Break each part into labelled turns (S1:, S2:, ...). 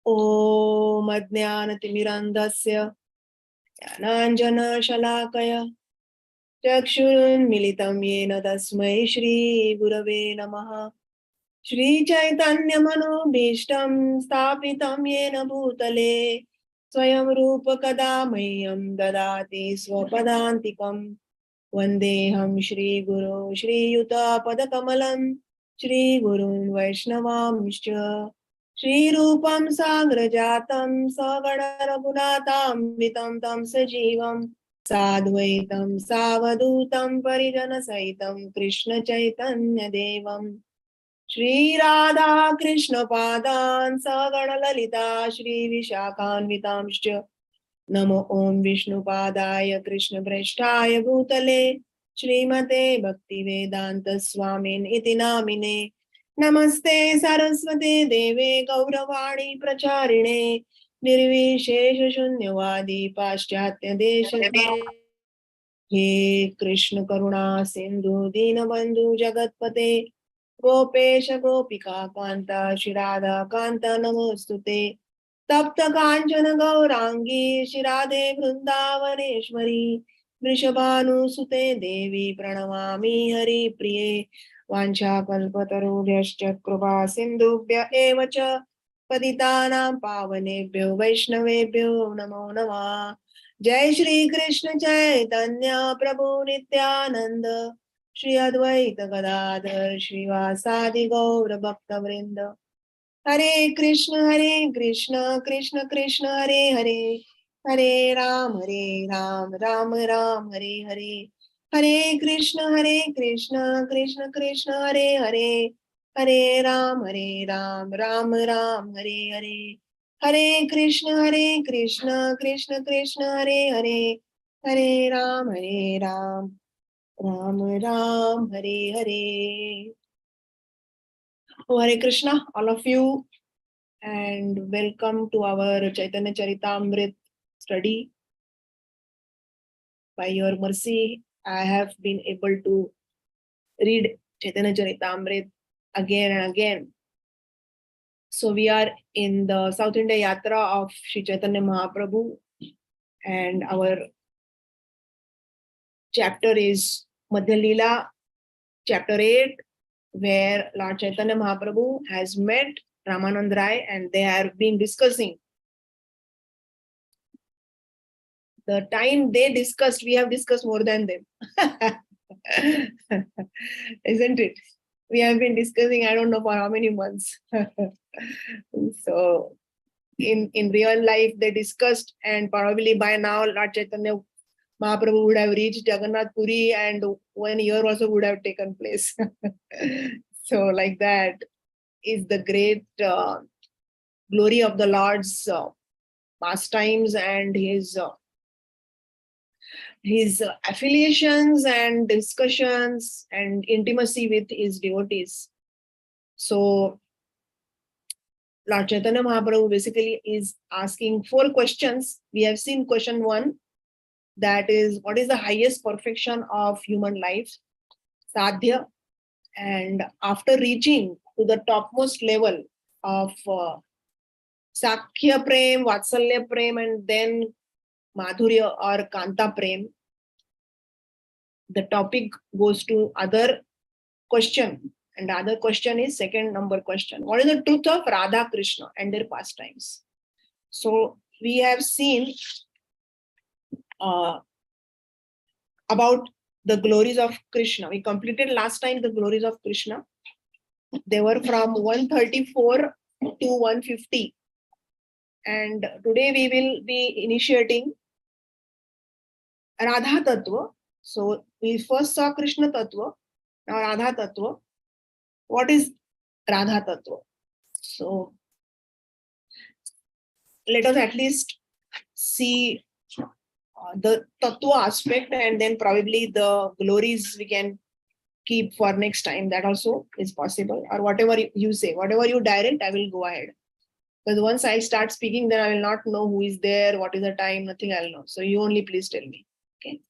S1: ॐ अज्ञानतिमिरान्धस्य ज्ञानाञ्जनशलाकया चक्षुरुन्मिलितं येन तस्मै श्रीगुरवे नमः। श्रीचैतन्यमनोभीष्टं स्थापितं येन भूतले स्वयं रूपकदा मह्यं ददाति स्वपदान्तिकम्। वन्देऽहं श्रीगुरो श्रीयुतापदकमलं श्रीगुरून् वैष्णवांश्च श्रीरूपं साग्रजातं सगण रघुनाथान्वितं तं सजीवं साद्वैतं सावधूतं परिजनसहितं कृष्ण चैतन्य देवं श्रीराधा कृष्ण पादान् सगण ललिता श्रीविशाखान्वितांश्च नमो ओं विष्णुपादाय कृष्णप्रेष्ठाय भूतले श्रीमते भक्तिवेदांत स्वामिन् इति नामिने। नमस्ते सरस्वते देवे गौरवाणी प्रचारिणे निर्विशेष शून्यवादी पाश्चात्य देश हे कृष्ण करुणा सिंधु दीनबंधु जगतपते गोपेश गोपिका कांता श्री राधा कांता नमोस्तुते तप्त कांचन गौरांगी श्रीराधे वृंदावनेश्वरी वृषभानुसुते देवी प्रणमामि हरिप्रिये वाञ्छाकल्पतरुभ्यश्च कृपा सिन्धुभ्य एव च पतितानां पावनेभ्यो वैष्णवेभ्यो नमो नमः। जय श्री कृष्ण चैतन्य प्रभु नित्यानंद श्री अद्वैत गदाधर श्रीवासादि गौर भक्तवृंद हरे Krishna Krishna Krishna Hare Hare Hare Ram Ram Ram Hare Hare Hare Krishna Krishna Krishna Hare Hare Hare Ram Ram Hare Hare Hare Krishna Krishna Krishna Hare Hare Hare Ram Ram Hare Hare. Oh, Hare Krishna, all of you, and welcome to our Chaitanya Charitamrit study. By your mercy, I have been able to read Chaitanya Charitamrit again and again. So we are in the South India Yatra of Sri Chaitanya Mahaprabhu, and our chapter is Madhya Leela, chapter 8, where Lord Chaitanya Mahaprabhu has met Ramanand Rai and they have been discussing. The time they discussed, we have discussed more than them. Isn't it? We have been discussing, I don't know for how many months. So in real life, they discussed, and probably by now, Lord Chaitanya Mahaprabhu would have reached Jagannath Puri and 1 year also would have taken place. So like that is the great glory of the Lord's pastimes and his affiliations and discussions and intimacy with his devotees. So Lord Chaitanya Mahaprabhu basically is asking 4 questions. We have seen question 1, that is, what is the highest perfection of human life? Sadhya. And after reaching to the topmost level of Sakhya Prem, Vatsalya Prem, and then Madhurya or Kanta Prem, the topic goes to other question. And the other question is second number question. What is the truth of Radha Krishna and their pastimes? So we have seen about the glories of Krishna. We completed last time the glories of Krishna. They were from 134 to 150. And today we will be initiating Radha Tattva. So we first saw Krishna Tattva, now Radha Tattva. What is Radha Tattva? So let us at least see the Tattva aspect, and then probably the glories we can keep for next time. That also is possible. Or whatever you say, whatever you direct, I will go ahead. Because once I start speaking, then I will not know who is there, what is the time, nothing I'll know. So you only please tell me. Okay.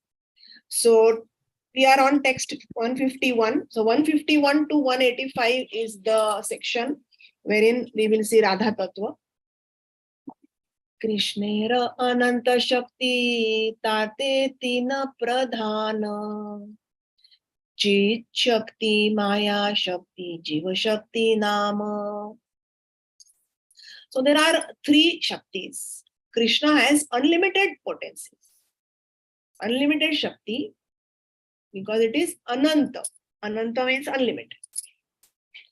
S1: So we are on text 151. So 151 to 185 is the section wherein we will see Radha Tattva. कृष्णेर अनंत शक्ती ताते तीन प्रधान चित शक्ती माया शक्ती जीव शक्ती नाम. So there are three Shaktis. Krishna has unlimited potencies. Unlimited Shakti because it is Ananta. Ananta means unlimited.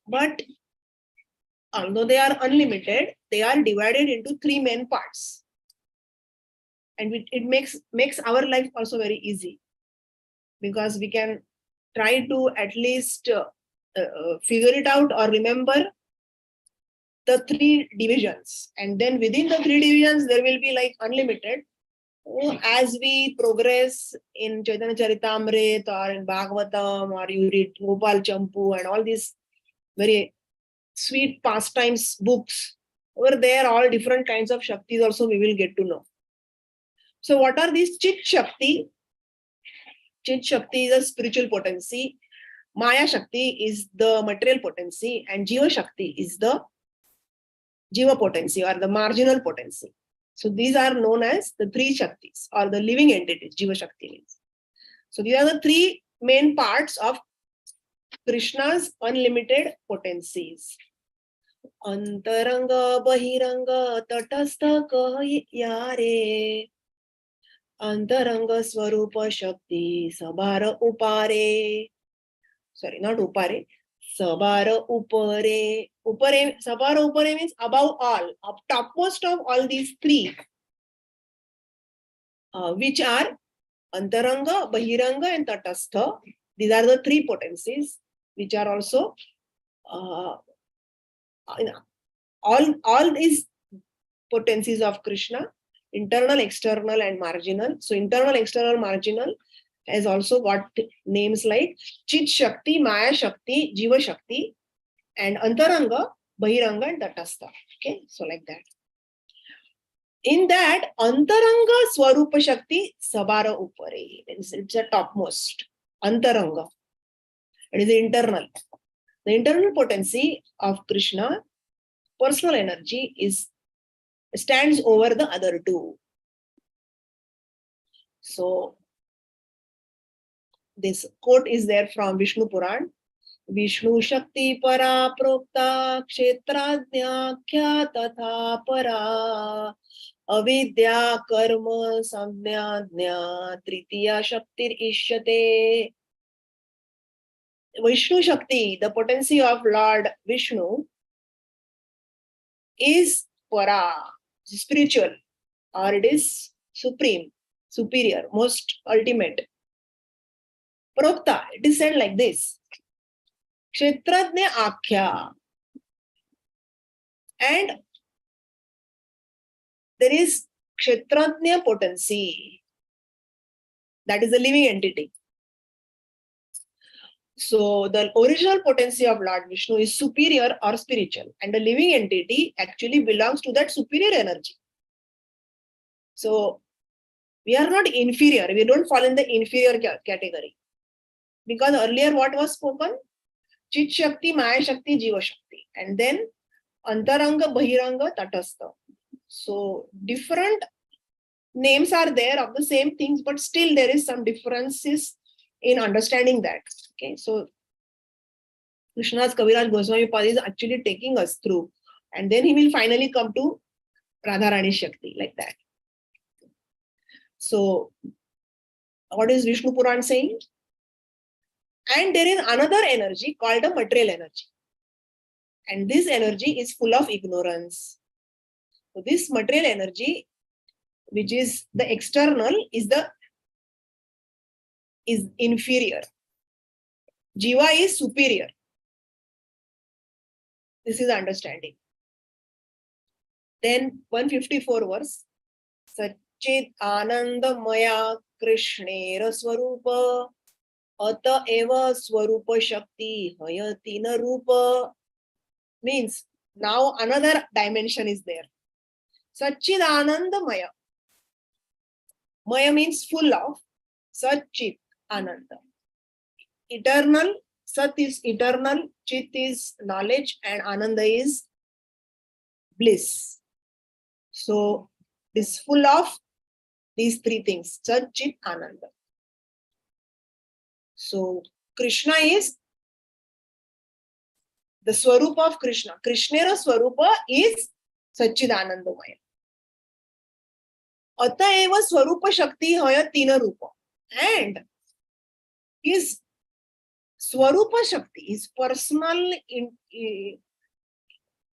S1: But although they are unlimited, they are divided into three main parts. And it makes our life also very easy because we can try to at least figure it out or remember the three divisions. And then within the three divisions, there will be like unlimited. As we progress in Chaitanya Charitamrita or in Bhagavatam or you read Gopal Champu and all these very sweet pastimes books, over there all different kinds of Shaktis also we will get to know. So what are these? Chit Shakti. Chit Shakti is a spiritual potency. Maya Shakti is the material potency and Jiva Shakti is the Jiva potency or the marginal potency. So these are known as the three Shaktis or the living entities, Jiva Shakti means. So these are the three main parts of Krishna's unlimited potencies. Antaranga, Bahiranga, Tatastha Kahyare. Antaranga Swarupa Shakti, Sabhara Upare. Sorry, not Upare. Sabhara Upare. Upare, Sabhara Upare means above all, up topmost of all these three, which are Antaranga, Bahiranga, and Tatastha. These are the three potencies, which are also all these potencies of Krishna, internal, external, and marginal. So internal, external, marginal has also got names like Chit Shakti, Maya Shakti, Jiva Shakti, and Antaranga, Bahiranga, and Tatastha. Okay, so like that. In that, Antaranga Swarupa Shakti Sabara Upare. It's a topmost. Antaranga. It is the internal. The internal potency of Krishna, personal energy, stands over the other two. So this quote is there from Vishnu Puran. Vishnu Shakti Para Prokta Kshetradhyakya Tatha Para Avidya Karma Samyadnya Tritiya Shaktir Ishyate. Vishnu Shakti, the potency of Lord Vishnu, is Para, spiritual, or it is supreme, superior, most ultimate. Prokta, it is said like this. Kshetradnya Akhya. And there is Kshetradnya potency. That is a living entity. So the original potency of Lord Vishnu is superior or spiritual. And the living entity actually belongs to that superior energy. So we are not inferior. We don't fall in the inferior category. Because earlier what was spoken? Chit Shakti, Maya Shakti, Jiva Shakti. And then Antaranga, Bahiranga, Tatastha. So different names are there of the same things, but still there is some differences in understanding that. Okay, so Krishna's Kaviraj Goswami Pad is actually taking us through. And then he will finally come to Radharani Shakti, like that. So what is Vishnu Puran saying? And there is another energy called a material energy. And this energy is full of ignorance. So this material energy, which is the external, is inferior. Jiva is superior. This is understanding. Then 154 verse. Satchit Anandamaya Krishnera Swarupa Ata Eva Swarupa Shakti Hayatina Rupa. Means now another dimension is there. Satchit Anandamaya. Maya means full of. Satchit Ananda. Eternal. Sat is eternal. Chit is knowledge. And Ananda is bliss. So It is full of these three things, Sat, Chit, Ananda. So Krishna is the Swarupa of Krishna. Krishnera Swarupa is Satchidanandamaya. Ataeva Swarupa Shakti Haya Tina Rupa. And his Swarupa Shakti, his personal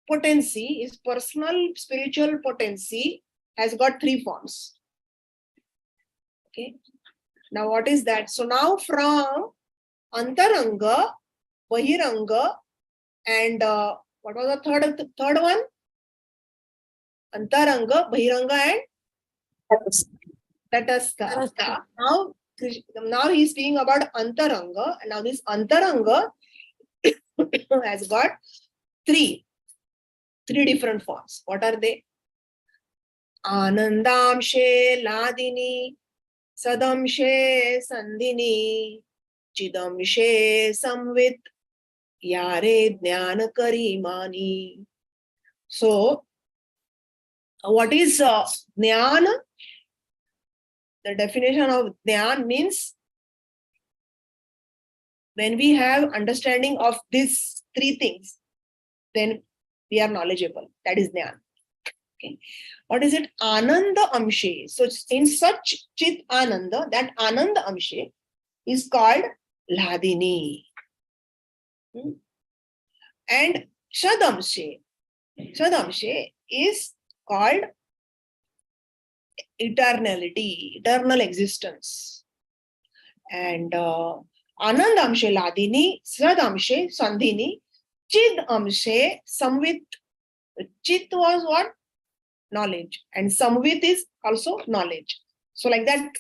S1: potency, his personal spiritual potency has got three forms. Okay. Now what is that? So now from Antaranga, Bahiranga, and what was the third one? Antaranga, Bahiranga, and Tatastha. Now he's speaking about Antaranga, and now this Antaranga has got three different forms. What are they? Anandamshe Ladini, Sadamshe Sandhini, Chidamshe Samvit, Yare Jnana Karimani. So, what is Jnana? The definition of Jnana means when we have understanding of these three things, then we are knowledgeable. That is Jnana. Okay. What is it? Ananda Amshe. So in such Chit Ananda, that Ananda Amshe is called Ladini. And Shadamshe is called eternality, eternal existence. And Anandamshe Ladini, Sadamshe Sandhini, Chid Amshe Samvit. Chit was what? Knowledge. And Samvit is also knowledge. So like that,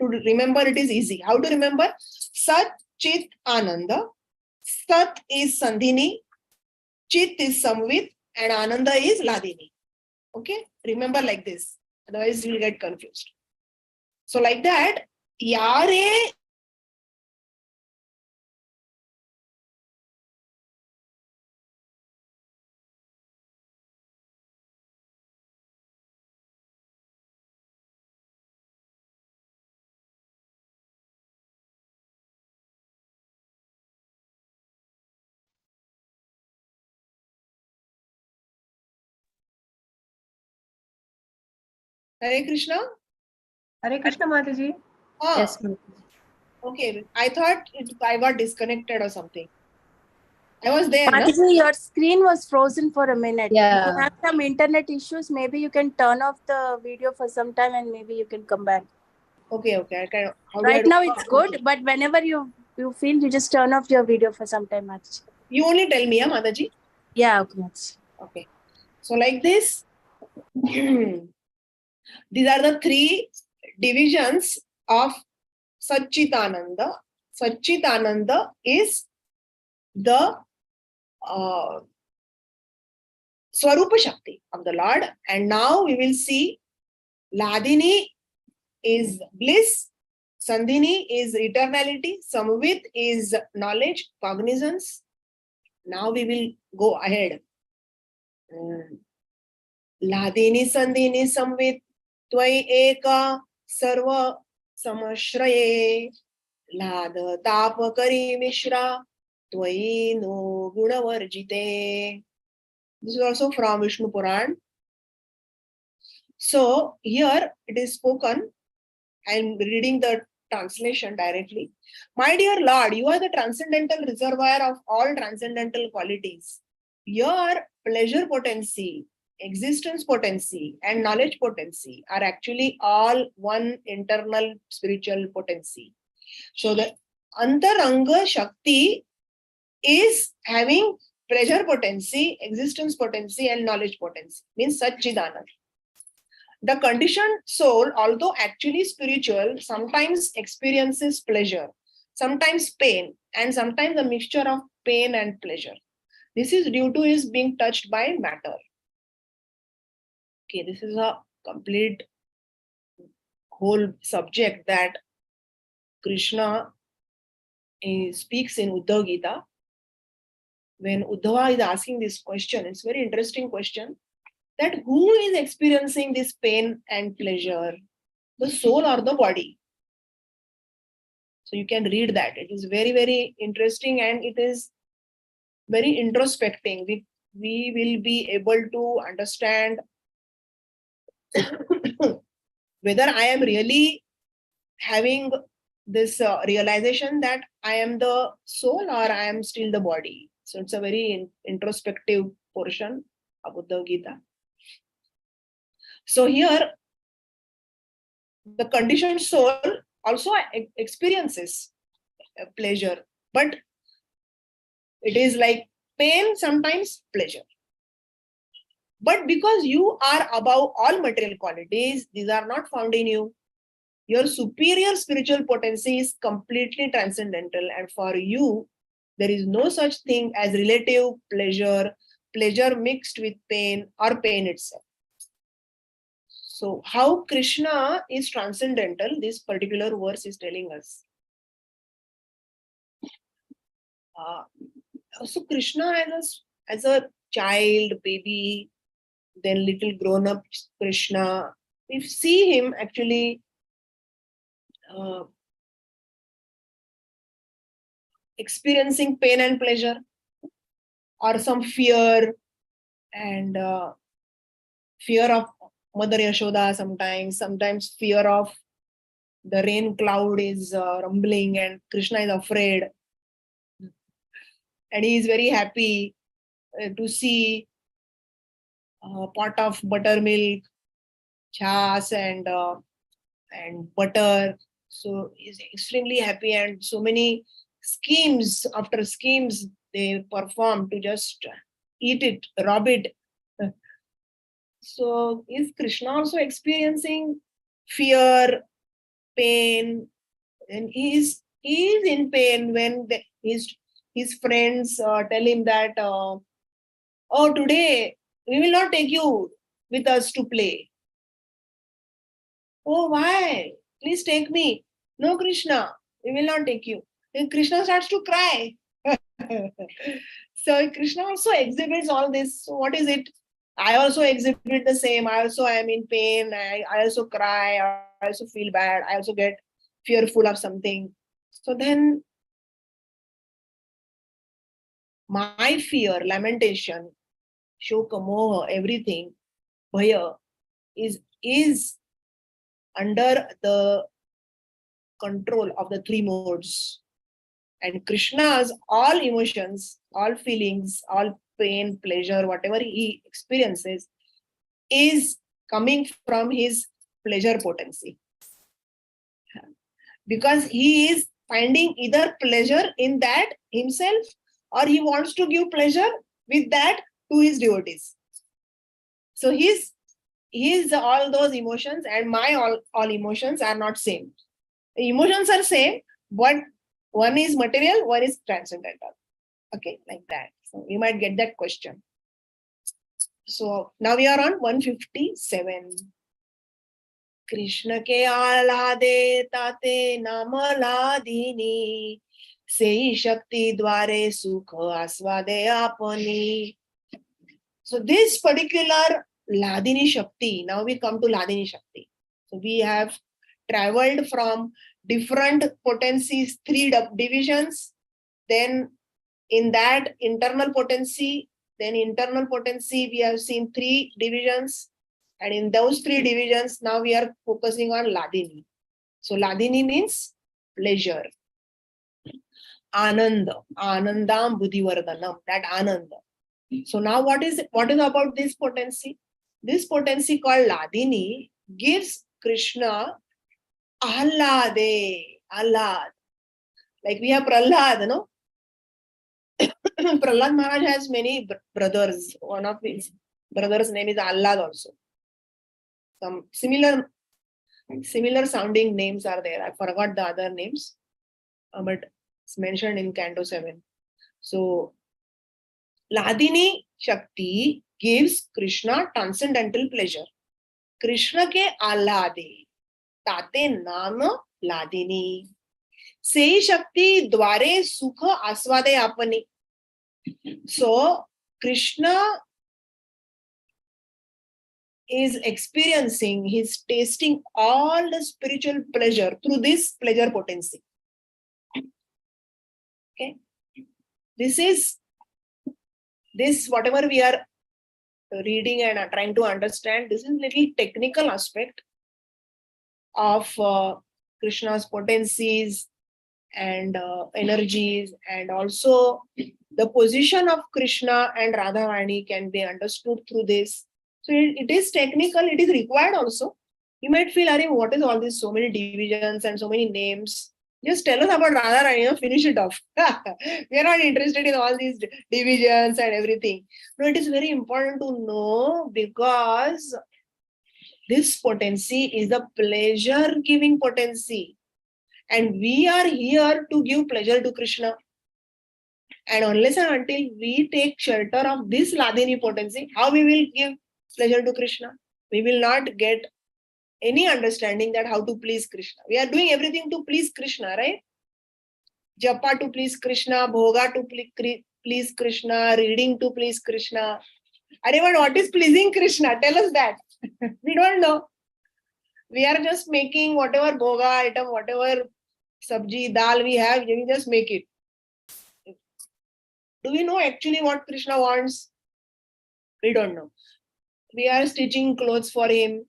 S1: to remember it is easy. How to remember? Sat, Chit, Ananda. Sat is Sandhini, Chit is Samvit, and Ananda is Ladini. Okay? Remember like this. Otherwise you will get confused. So like that, Yare Hare Krishna?
S2: Hare Krishna, Mataji.
S1: Yes, okay. I thought I got disconnected or something. I was there.
S3: Mataji, your screen was frozen for a minute.
S2: Yeah.
S3: If you have some internet issues, maybe you can turn off the video for some time and maybe you can come back.
S1: Okay.
S3: Right now it's good, but whenever you feel, you just turn off your video for some time, Mataji.
S1: You only tell me, Mataji?
S3: Yeah, okay, Mataji.
S1: Okay. So like this, these are the three divisions of Satchitananda. Satchitananda is the Swarupa Shakti of the Lord. And now we will see Ladini is bliss, Sandhini is eternality, Samvit is knowledge, cognizance. Now we will go ahead. Ladini, Sandhini, Samvit, Tvai Eka, Sarva Samashraye, Lad Tapa Kari Mishra, Tvai No Gunavarjite. This is also from Vishnu Puran. So here it is spoken. I am reading the translation directly. My dear Lord, you are the transcendental reservoir of all transcendental qualities. Your pleasure potency, existence potency, and knowledge potency are actually all one internal spiritual potency. So the Antaranga Shakti is having pleasure potency, existence potency, and knowledge potency, means Satchidananda. The conditioned soul, although actually spiritual, sometimes experiences pleasure, sometimes pain, and sometimes a mixture of pain and pleasure. This is due to his being touched by matter. Okay, this is a complete whole subject that Krishna speaks in Uddhava Gita. When Uddhava is asking this question, it's a very interesting question. that who is experiencing this pain and pleasure, the soul or the body? So you can read that. It is very, very interesting and it is very introspecting. We will be able to understand whether I am really having this realization that I am the soul or I am still the body. So it's a very introspective portion of Bhagavad Gita. So here, the conditioned soul also experiences pleasure, but it is like pain, sometimes pleasure. But because you are above all material qualities, these are not found in you. Your superior spiritual potency is completely transcendental, and for you, there is no such thing as relative pleasure, pleasure mixed with pain, or pain itself. So, how Krishna is transcendental, this particular verse is telling us. So, Krishna as a child, baby, then little grown up Krishna, we see him actually experiencing pain and pleasure, or some fear and fear of Mother Yashoda sometimes fear of the rain cloud is rumbling and Krishna is afraid. And he is very happy to see a pot of buttermilk, chas and butter. So he's extremely happy, and so many schemes after schemes they perform to just eat it, rob it. So is Krishna also experiencing fear, pain? And he is in pain when his friends tell him that, oh, today we will not take you with us to play. Oh, why? Please take me. No, Krishna, we will not take you. Then Krishna starts to cry. So Krishna also exhibits all this. So what is it? I also exhibit the same. I also am in pain. I also cry. I also feel bad. I also get fearful of something. So then my fear, lamentation, shoka, moha, everything, bhaya is under the control of the three modes. And Krishna's all emotions, all feelings, all pain, pleasure, whatever he experiences is coming from his pleasure potency. Because he is finding either pleasure in that himself, or he wants to give pleasure with that to his devotees. So his all those emotions and my all emotions are not same. The emotions are same, but one is material, one is transcendental. Okay, like that. So you might get that question. So now we are on 157. Krishna ke alade tate namaladini sei shakti dware sukha aswade apani. So this particular Ladini Shakti, now we come to Ladini Shakti. So we have traveled from different potencies, three divisions. Then in that internal potency, we have seen three divisions. And in those three divisions, now we are focusing on Ladini. So Ladini means pleasure. Ananda, Anandam Buddhivardhanam, that Ananda. So now what is about this potency? This potency called Ladini gives Krishna Ahlade, Ahlad. Like we have Prahlad, no? Prahlad Maharaj has many brothers. One of his brothers' name is Ahlad also. Some similar sounding names are there. I forgot the other names, but it's mentioned in Canto 7. So Ladini Shakti gives Krishna transcendental pleasure. Krishna ke alade, tate nama Ladini. Sei Shakti dware sukha aswade apani. So Krishna is experiencing, he's tasting all the spiritual pleasure through this pleasure potency. Okay. This whatever we are reading and are trying to understand, this is little technical aspect of Krishna's potencies and energies, and also the position of Krishna and Radharani can be understood through this. So it is technical, it is required also. You might feel, Arey, what is all this, so many divisions and so many names? Just tell us about Radharani, finish it off. We are not interested in all these divisions and everything. No, it is very important to know, because this potency is a pleasure-giving potency. And we are here to give pleasure to Krishna. And unless and until we take shelter of this Ladini potency, how we will give pleasure to Krishna? We will not get any understanding that how to please Krishna. We are doing everything to please Krishna, right? Japa to please Krishna, Bhoga to please Krishna, reading to please Krishna. But what is pleasing Krishna? Tell us that. We don't know. We are just making whatever bhoga item, whatever sabji, dal we have, we just make it. Do we know actually what Krishna wants? We don't know. We are stitching clothes for him,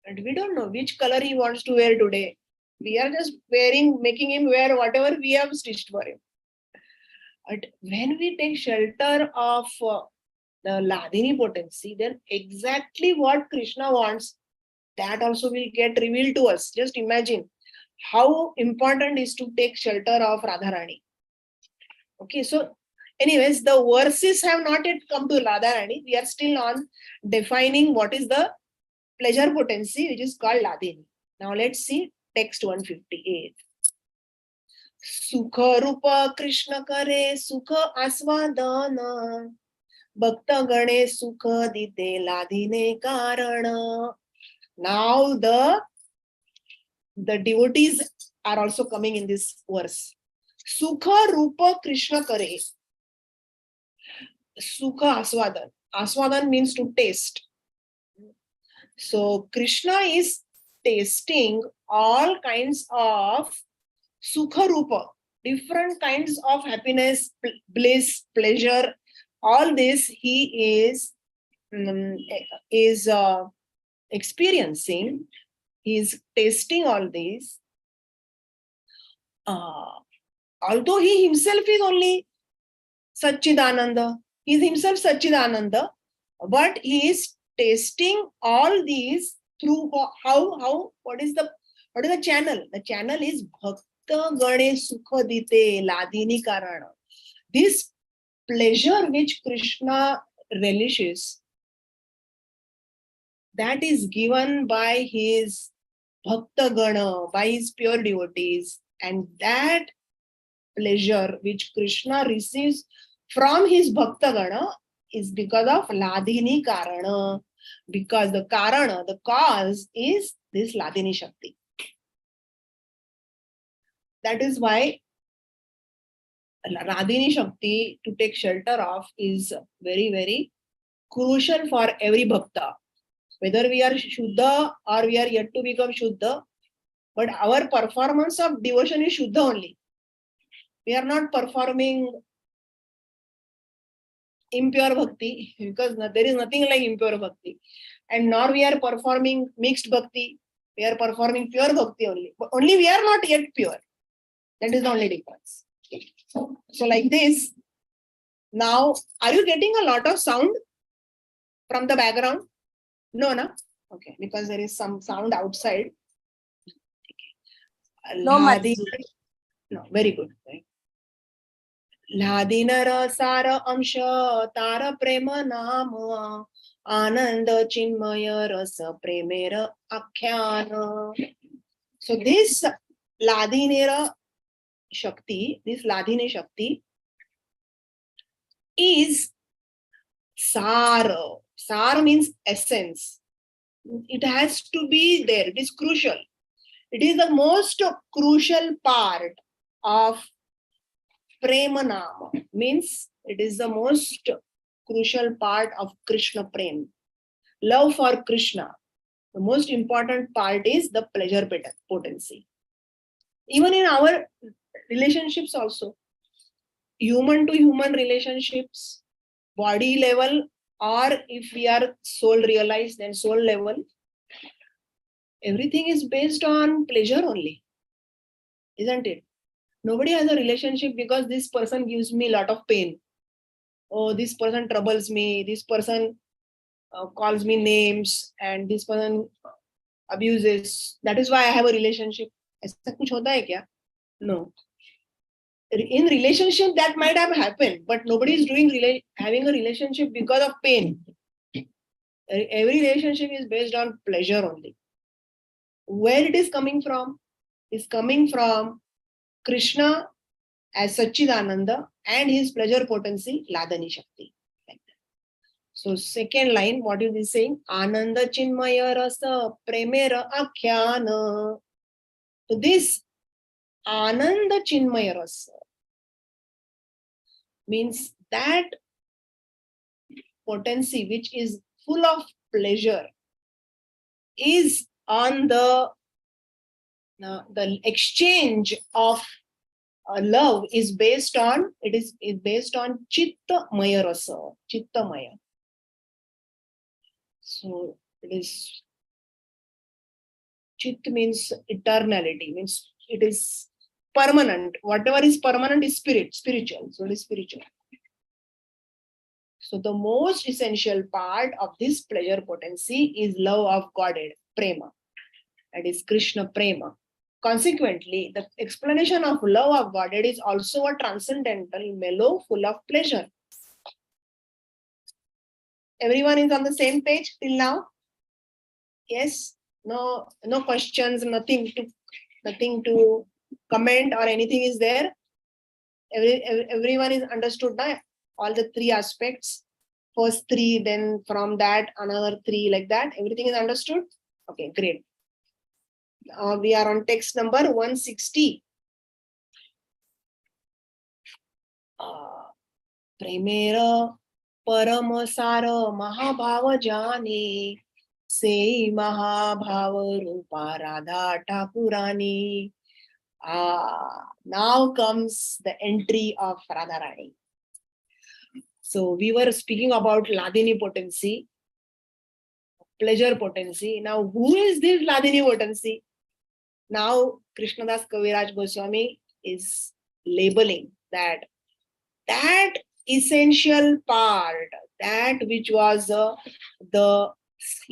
S1: and we don't know which color he wants to wear today. We are just making him wear whatever we have stitched for him. But when we take shelter of the Ladini potency, then exactly what Krishna wants, that also will get revealed to us. Just imagine how important is to take shelter of Radharani. Okay, so anyways, the verses have not yet come to Radharani. We are still on defining what is the pleasure potency, which is called Ladini. Now let's see text 158. Sukha Rupa Krishna Kare Sukha Asvadana Bhakta Gane Sukha Dite Ladine Karana. Now the devotees are also coming in this verse. Sukha Rupa Krishna Kare. Sukha Aswadan. Aswadan means to taste. So Krishna is tasting all kinds of Sukha Rupa, different kinds of happiness, bliss, pleasure. All this he is experiencing. He is tasting all these. Although he himself is only Satchidananda, he is himself Satchidananda, but he is tasting all these through what is the channel? The channel is Bhakta Gane Sukha Dite Ladini Karana. This pleasure which Krishna relishes, that is given by his Bhakta Gana, by his pure devotees, and that pleasure which Krishna receives from his Bhakta Gana is because of Ladini Karana, because the Karana, the cause, is this Ladini Shakti. That is why Radhini Shakti to take shelter of is very, very crucial for every bhakta. Whether we are Shuddha or we are yet to become Shuddha, but our performance of devotion is Shuddha only. We are not performing impure bhakti, because there is nothing like impure bhakti. And nor we are performing mixed bhakti. We are performing pure bhakti only. But only we are not yet pure. That is the only difference. So like this, now, are you getting a lot of sound from the background? No, no? Okay, because there is some sound outside.
S3: No, Mataji.
S1: No, very good. Right? Ladinara Sara Amsha Tara Prema Nama Ananda Chinmaya Rasa Premera Akhyana. So this Ladinera Shakti, this Ladhini Shakti is Sara. Sara means essence. It has to be there. It is crucial. It is the most crucial part of Premanama. Means it is the most crucial part of Krishna Prem. love for Krishna, the most important part is the pleasure potency. Even in our relationships also, human to human relationships, body level, or if we are soul realized, then soul level, everything is based on pleasure only, isn't it? Nobody has a relationship because this person gives me a lot of pain. Oh, this person troubles me, this person calls me names, and this person abuses. That is why I have a relationship. ऐसा कुछ होता है क्या? No. In relationship that might have happened, but nobody is having a relationship because of pain. Every relationship is based on pleasure only. Where it is coming from? Is coming from Krishna as Satchidananda and his pleasure potency, Ladani Shakti. Like that. So second line, what is he saying? Ananda Chinmaya Rasa Premera Akhyana. So this Ananda Chinmaya Rasa means that potency which is full of pleasure is on the exchange of love is based on, it is based on Chitta Maya Rasa, Chitta Maya. So it is, Chit means eternality, means it is permanent. Whatever is permanent is spiritual. So it is spiritual. So the most essential part of this pleasure potency is love of Godhead, prema. That is Krishna prema. Consequently, the explanation of love of Godhead is also a transcendental mellow full of pleasure. Everyone is on the same page till now? Yes? No questions, nothing to comment or anything is there? Everyone is understood now? All the three aspects. First three, then from that another three, like that. Everything is understood? Okay, great. We are on text number 160. Premera Paramasara Mahabhava Jane Se Mahabhava Rupa Radha Thakurani. Now comes the entry of Radharani. So we were speaking about Ladini potency, pleasure potency. Now who is this Ladini potency? Now Krishnadas Kaviraj Goswami is labeling that essential part, that which was the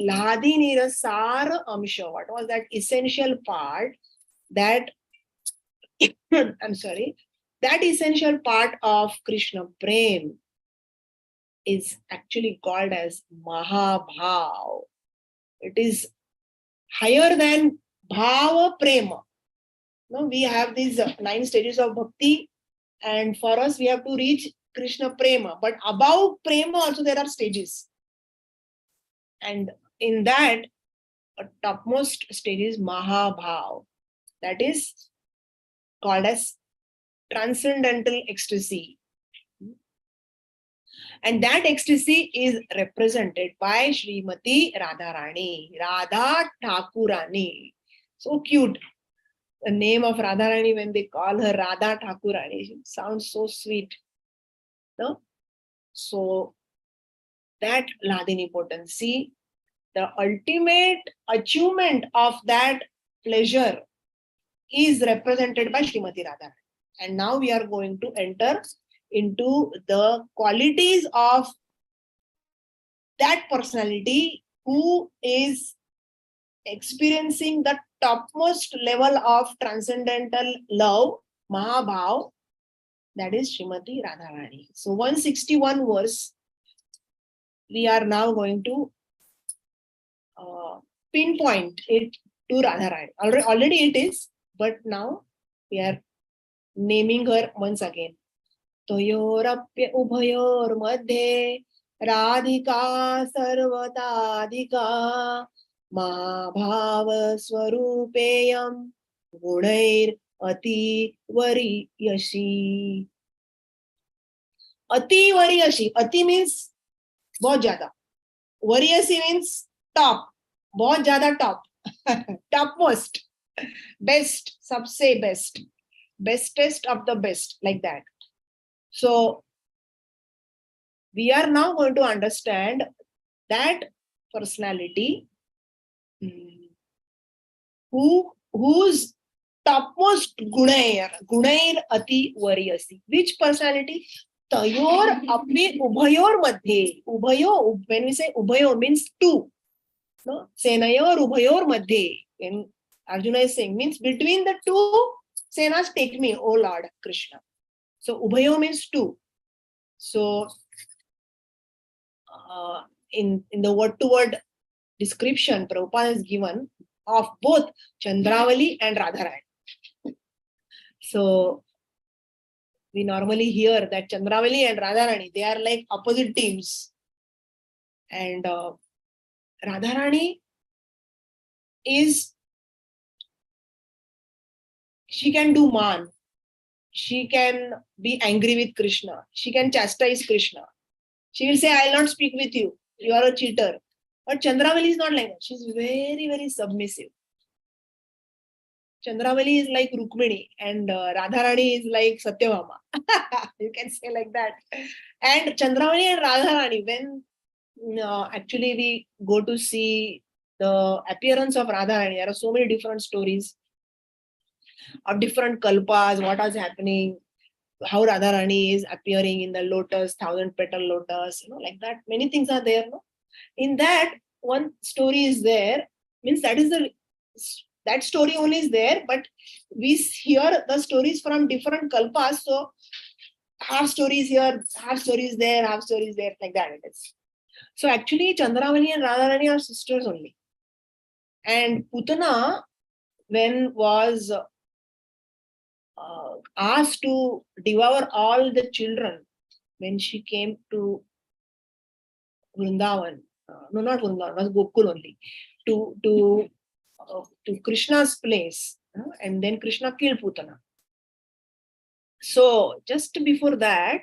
S1: Ladini Rasar Amsha. What was that essential part? That I'm sorry, that essential part of Krishna Prem is actually called as Mahabhav. It is higher than Bhava Prema. No, we have these 9 stages of bhakti, and for us we have to reach Krishna Prema. But above Prema also there are stages. And in that, a topmost stage is Mahabhav. That is called as transcendental ecstasy. And that ecstasy is represented by Srimati Radharani, Radha Thakurani. So cute. The name of Radharani, when they call her Radha Thakurani, it sounds so sweet. No? So that Ladini potency, the ultimate achievement of that pleasure is represented by Srimati Radharani. And now we are going to enter into the qualities of that personality who is experiencing the topmost level of transcendental love, Mahabhav, that is Srimati Radharani. So 161 verse, we are now going to pinpoint it to Radharani. Already it is, but now we are naming her once again. Toyorapya ubhayor madhye Radhika sarvatadhika Mahabhava swarupeyam gunair ati variyashi. Ati variyashi. Ati means बहुत ज्यादा. Variyasi means top. बहुत ज़्यादा top. Topmost. Best. सबसे best. Bestest of the best. Like that. So we are now going to understand that personality whose topmost gunair ati variyasi. Which personality? Tayor api ubhayor madhye. Ubhayo, when we say ubhayo means two. No? Senayor ubhayor madhye. When Arjuna is saying means between the two senas take me, O Lord Krishna. So ubhayo means two. So in the word-to-word description Prabhupada is given of both Chandravali and Radharani. So we normally hear that Chandravali and Radharani, they are like opposite teams. And Radharani is, she can do man. She can be angry with Krishna. She can chastise Krishna. She will say, I will not speak with you. You are a cheater. But Chandravali is not like that. She's very, very submissive. Chandravali is like Rukmini and Radharani is like Satyabhama. You can say like that. And Chandravali and Radharani, when actually we go to see the appearance of Radharani, there are so many different stories of different kalpas, what is happening, how Radharani is appearing in the lotus, 1,000-petal lotus, like that. Many things are there. No? In that, one story is there, means that story only is there, but we hear the stories from different kalpas. So half stories here, half stories there, half stories there, like that it is. So actually, Chandravali and Radharani are sisters only. And Putana, when was asked to devour all the children, when she came to Vrindavan, no, not Vrindavan, it was Gokul only, to Krishna's place, and then Krishna killed Putana. So just before that,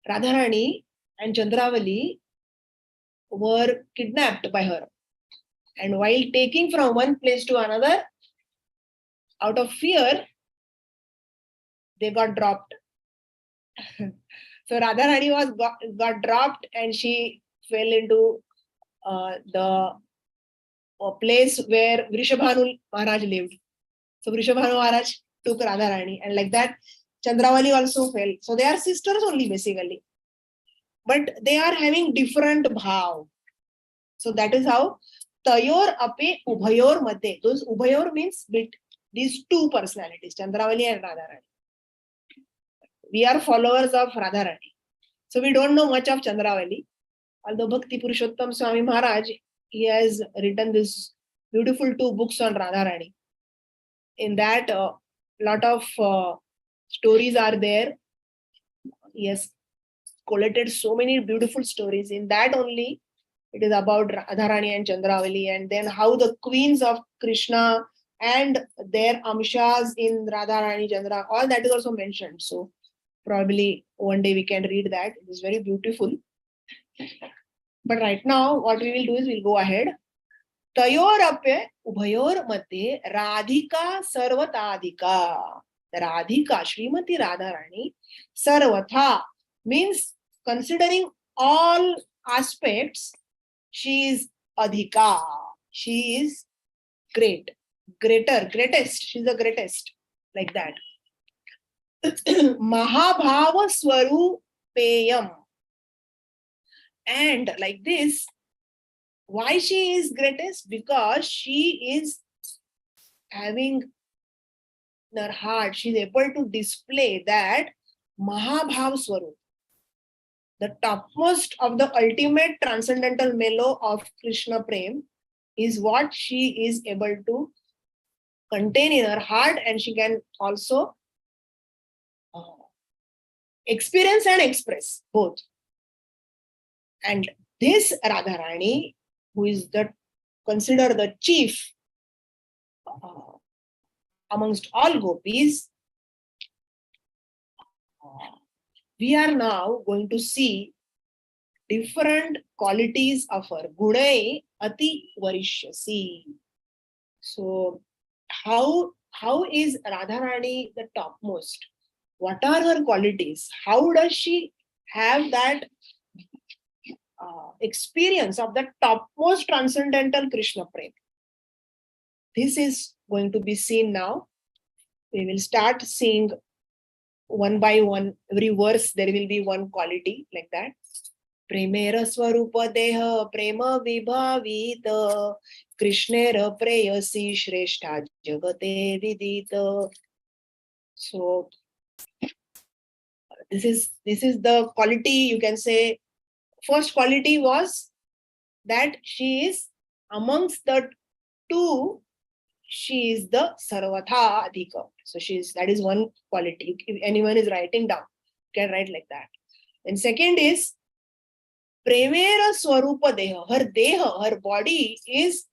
S1: Radharani and Chandravali were kidnapped by her. And while taking from one place to another, out of fear, they got dropped. So Radharani got dropped and she fell into the place where Vrishabhanu Maharaj lived. So Vrishabhanu Maharaj took Radharani, and like that, Chandravali also fell. So they are sisters only basically. But they are having different bhav. So that is how Tayor ape ubhayor madhe. Those ubhayor means these two personalities, Chandravali and Radharani. We are followers of Radharani. So we don't know much of Chandravali. Although Bhakti Purushottam Swami Maharaj, he has written this beautiful 2 books on Radharani. In that, lot of stories are there. He has collated so many beautiful stories. In that only, it is about Radharani and Chandravali, and then how the queens of Krishna and their amshas in Radharani, Chandra, all that is also mentioned. So probably one day we can read that. It is very beautiful. But right now, what we will do is we'll go ahead. Tayor ape ubhayor madhye Radhika sarvatadhika. Radhika, Srimati Radharani, sarvatha means considering all aspects, she is adhika. She is great, greater, greatest. She's the greatest, like that. Mahabhava Swarupeyam. And like this, why she is greatest? Because she is having in her heart, she is able to display that Mahabhav Swarup, the topmost of the ultimate transcendental mellow of Krishna Prem, is what she is able to contain in her heart, and she can also experience and express both. And this Radharani, who is considered the chief amongst all gopis, we are now going to see different qualities of her. Gunai ati varishyasi. So how is Radharani the topmost? What are her qualities? How does she have that experience of the topmost transcendental Krishna Prem? This is going to be seen now. We will start seeing one by one. Every verse there will be one quality like that. Premera swarupa deha prema vibhavita Krishnera preyasi shrestha jagate vidita. So this is the quality, you can say. First quality was that she is amongst the two, she is the sarvatha adhika. So that is one quality. If anyone is writing down, you can write like that. And second is premera swarupa deha. Her body is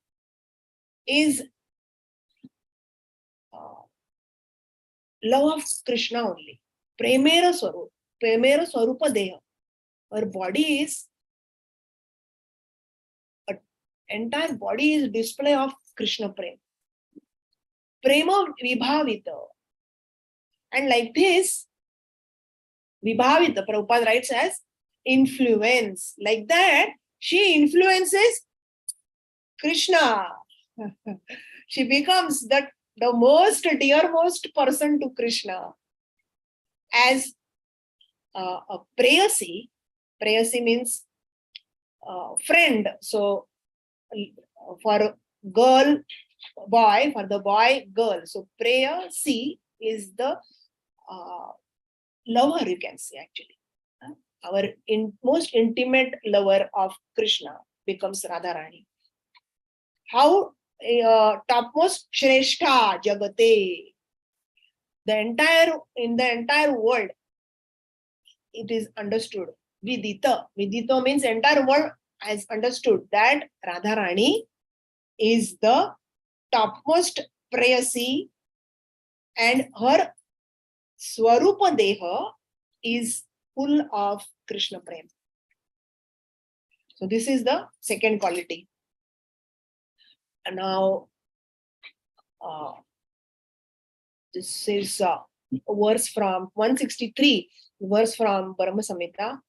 S1: love of Krishna only. Premera swarupa deha. Her body is, entire body is display of Krishna Prem. Prema vibhavita. And like this, vibhavita, Prabhupada writes as influence. Like that, she influences Krishna. She becomes the most dearmost person to Krishna. As a preyasi. Preyasi means friend. So for girl, boy, for the boy, girl. So preyasi is the lover, you can say actually. Our most intimate lover of Krishna becomes Radharani. How topmost Shrestha Jagate. In the entire world, it is understood. Vidita. Vidita means entire world has understood that Radharani is the topmost preyasi and her Swarupa Deha is full of Krishna Prem. So this is the second quality. And now this is a verse from 163, verse from Brahma Samhita.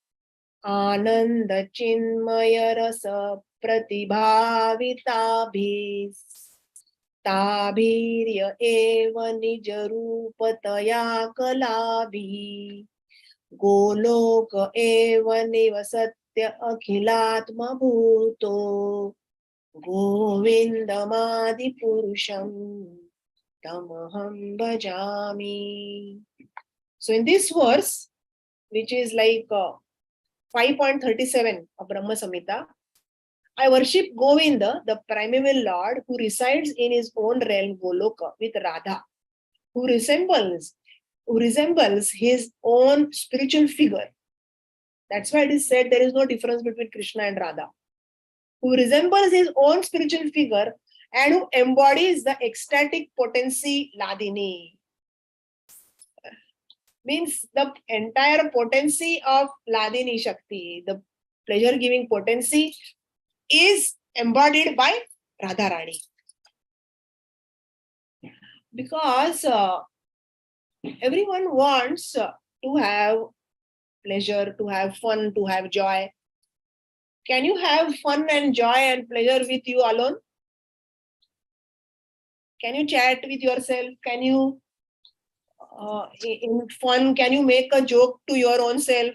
S1: Ananda Chinmaya Rasa Pratibhavitabhis Tabhirya Eva Nijarupataya Kalabhi Goloka Eva Nivasatya Akhilatma Bhuto Govindamadi Purusham Tamaham Bhajami. So in this verse, which is like 5.37 of Brahma Samhita, I worship Govinda, the primeval Lord, who resides in his own realm Goloka with Radha, who resembles his own spiritual figure. That's why it is said there is no difference between Krishna and Radha. Who resembles his own spiritual figure and who embodies the ecstatic potency Ladini. Means the entire potency of Ladini Shakti, the pleasure-giving potency, is embodied by Radharani. Because everyone wants to have pleasure, to have fun, to have joy. Can you have fun and joy and pleasure with you alone? Can you chat with yourself? Can you, in fun, can you make a joke to your own self?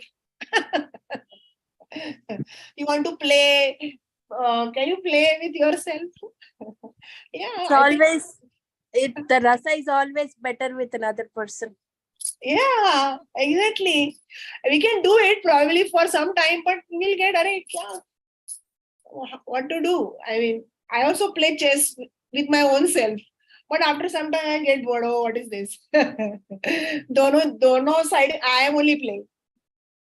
S1: You want to play? Can you play with yourself? Yeah.
S3: It's always, the rasa is always better with another person.
S1: Yeah, exactly. We can do it probably for some time, but we'll get what to do. I mean, I also play chess with my own self, but after some time I get bored. Oh, what is this? Dono side I am only playing.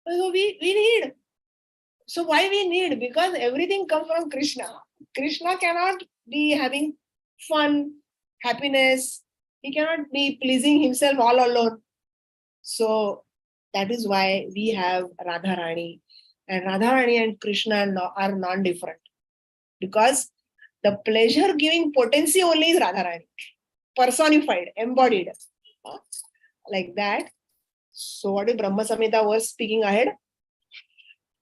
S1: So we need. So why we need? Because everything comes from Krishna. Krishna cannot be having fun, happiness. He cannot be pleasing himself all alone. So that is why we have Radharani. And Radharani and Krishna are non-different. Because the pleasure-giving potency only is Radharani. Personified, embodied. Like that. So what is Brahma Samhita verse speaking ahead?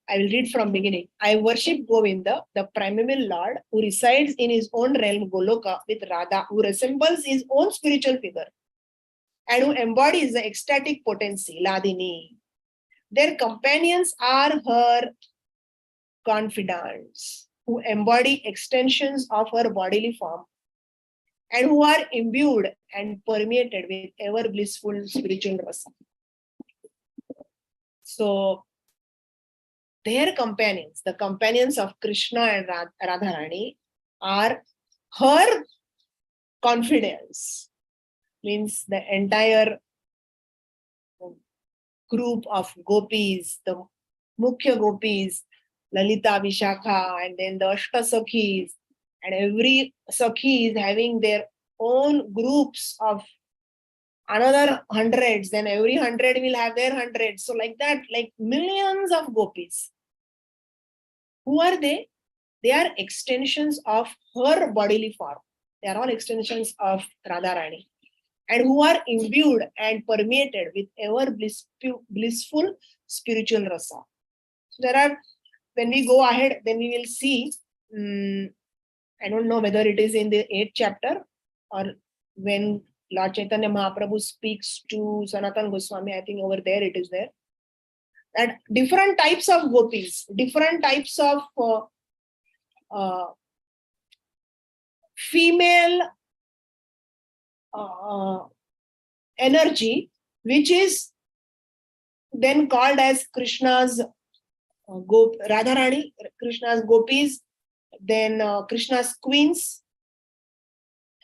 S1: I will read from beginning. I worship Govinda, the primeval Lord, who resides in his own realm, Goloka, with Radha, who resembles his own spiritual figure, and who embodies the ecstatic potency, Ladini. Their companions are her confidants, who embody extensions of her bodily form, and who are imbued and permeated with ever blissful spiritual rasa. So, their companions, the companions of Krishna and Radharani, are her confidence. Means the entire group of gopis, the Mukhya gopis, Lalita, Vishakha, and then the Ashta Sakhis, and every Sakhi is having their own groups of another hundreds, then every 100 will have their hundreds. So like that, like millions of gopis. Who are they? They are extensions of her bodily form. They are all extensions of Radharani, and who are imbued and permeated with ever blissful spiritual rasa. So there are, when we go ahead, then we will see, I don't know whether it is in the 8th chapter or when Lord Chaitanya Mahaprabhu speaks to Sanatana Goswami, I think over there it is there, that different types of gopis, different types of female energy, which is then called as Krishna's Radharani, Krishna's gopis, then Krishna's queens,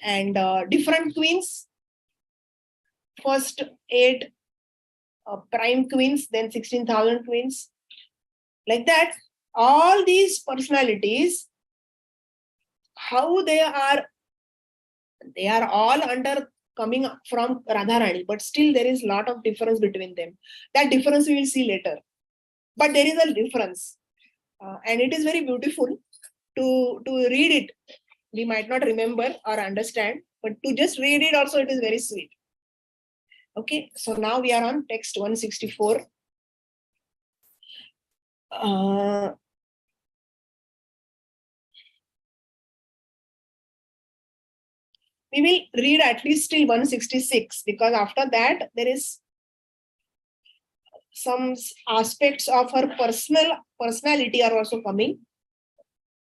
S1: and different queens. First 8 prime queens, then 16,000 queens. Like that, all these personalities, how they are all under coming from Radharani, but still there is a lot of difference between them. That difference we will see later. But there is a difference. And it is very beautiful to read it. We might not remember or understand, but to just read it also, it is very sweet. Okay, so now we are on text 164. We will read at least till 166, because after that there is some aspects of her personality are also coming.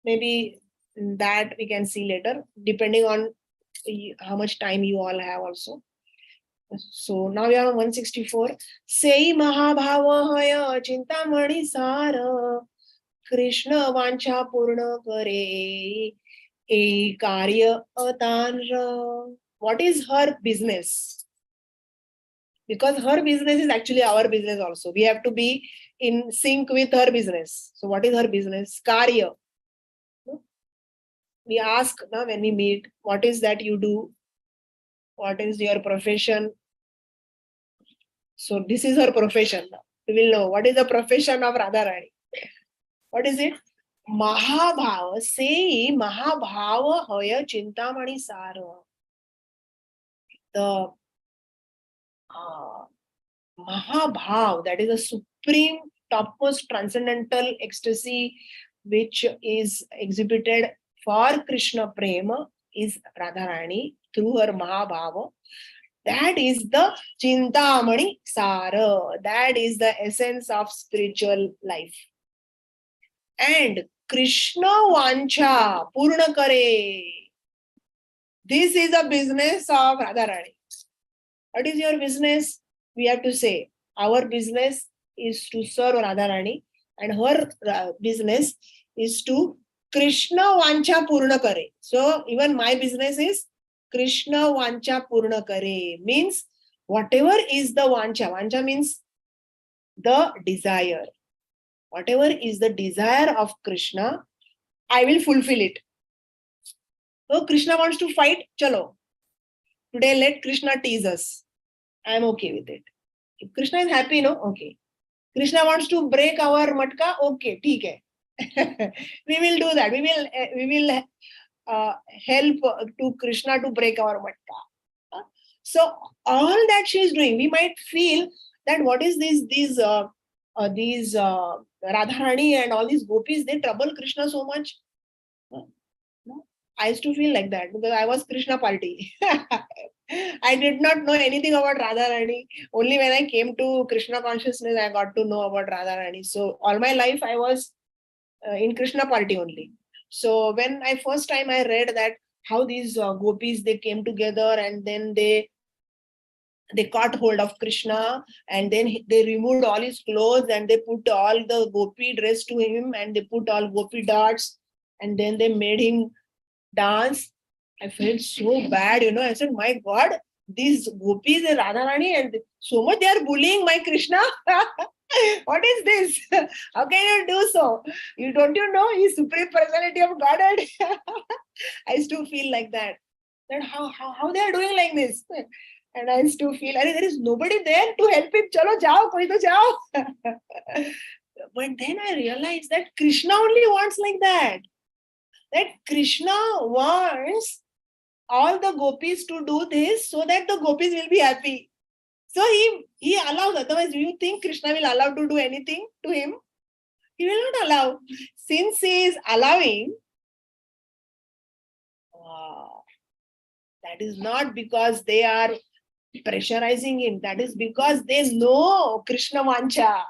S1: Maybe that we can see later, depending on how much time you all have also. So now we are on 164. Sei Mahabhava Chintamani Sara Krishna Vancha Purna Kare E Karya Atanra. What is her business? Because her business is actually our business also. We have to be in sync with her business. So what is her business? Karya. We ask now when we meet, what is that you do? What is your profession? So this is her profession. We will know what is the profession of Radharani. What is it? Mahabhava. Say Mahabhava Hoya Chintamani Sara. The Mahabhav, that is a supreme, topmost transcendental ecstasy which is exhibited for Krishna Prema, is Radharani through her Mahabhava. That is the Chintamani Sara. That is the essence of spiritual life. And Krishna Vancha Purna Kare. This is the business of Radharani. What is your business? We have to say, our business is to serve Radharani, and her business is to Krishna Vancha Purna Kare. So even my business is Krishna Vancha Purna Kare. Means whatever is the Vancha. Vancha means the desire. Whatever is the desire of Krishna, I will fulfill it. So Krishna wants to fight, chalo. Today let Krishna tease us. I am okay with it. If Krishna is happy, no? Okay. Krishna wants to break our matka. Okay, ठीक है. We will do that. We will help to Krishna to break our matka. So all that she is doing, we might feel that what is this? These Radharani and all these gopis, they trouble Krishna so much. No, I used to feel like that because I was Krishna party. I did not know anything about Radharani. Only when I came to Krishna consciousness, I got to know about Radharani. So all my life, I was in Krishna party only. So when I first time I read that how these gopis, they came together and then they caught hold of Krishna and then they removed all his clothes and they put all the gopi dress to him and they put all gopi darts and then they made him dance. I felt so bad, I said, my God, these gopis and Radharani and so much they are bullying my Krishna. What is this? How can you do so? Don't you know he's supreme personality of Godhead? I used to feel like that. That how they are doing like this? And I used to feel, there is nobody there to help him. Chalo jao, koi to jao. But then I realized that Krishna only wants like that. That Krishna wants all the gopis to do this so that the gopis will be happy. So he allows, otherwise do you think Krishna will allow to do anything to him? He will not allow. Since he is allowing, that is not because they are pressurizing him. That is because they know Krishna Vancha.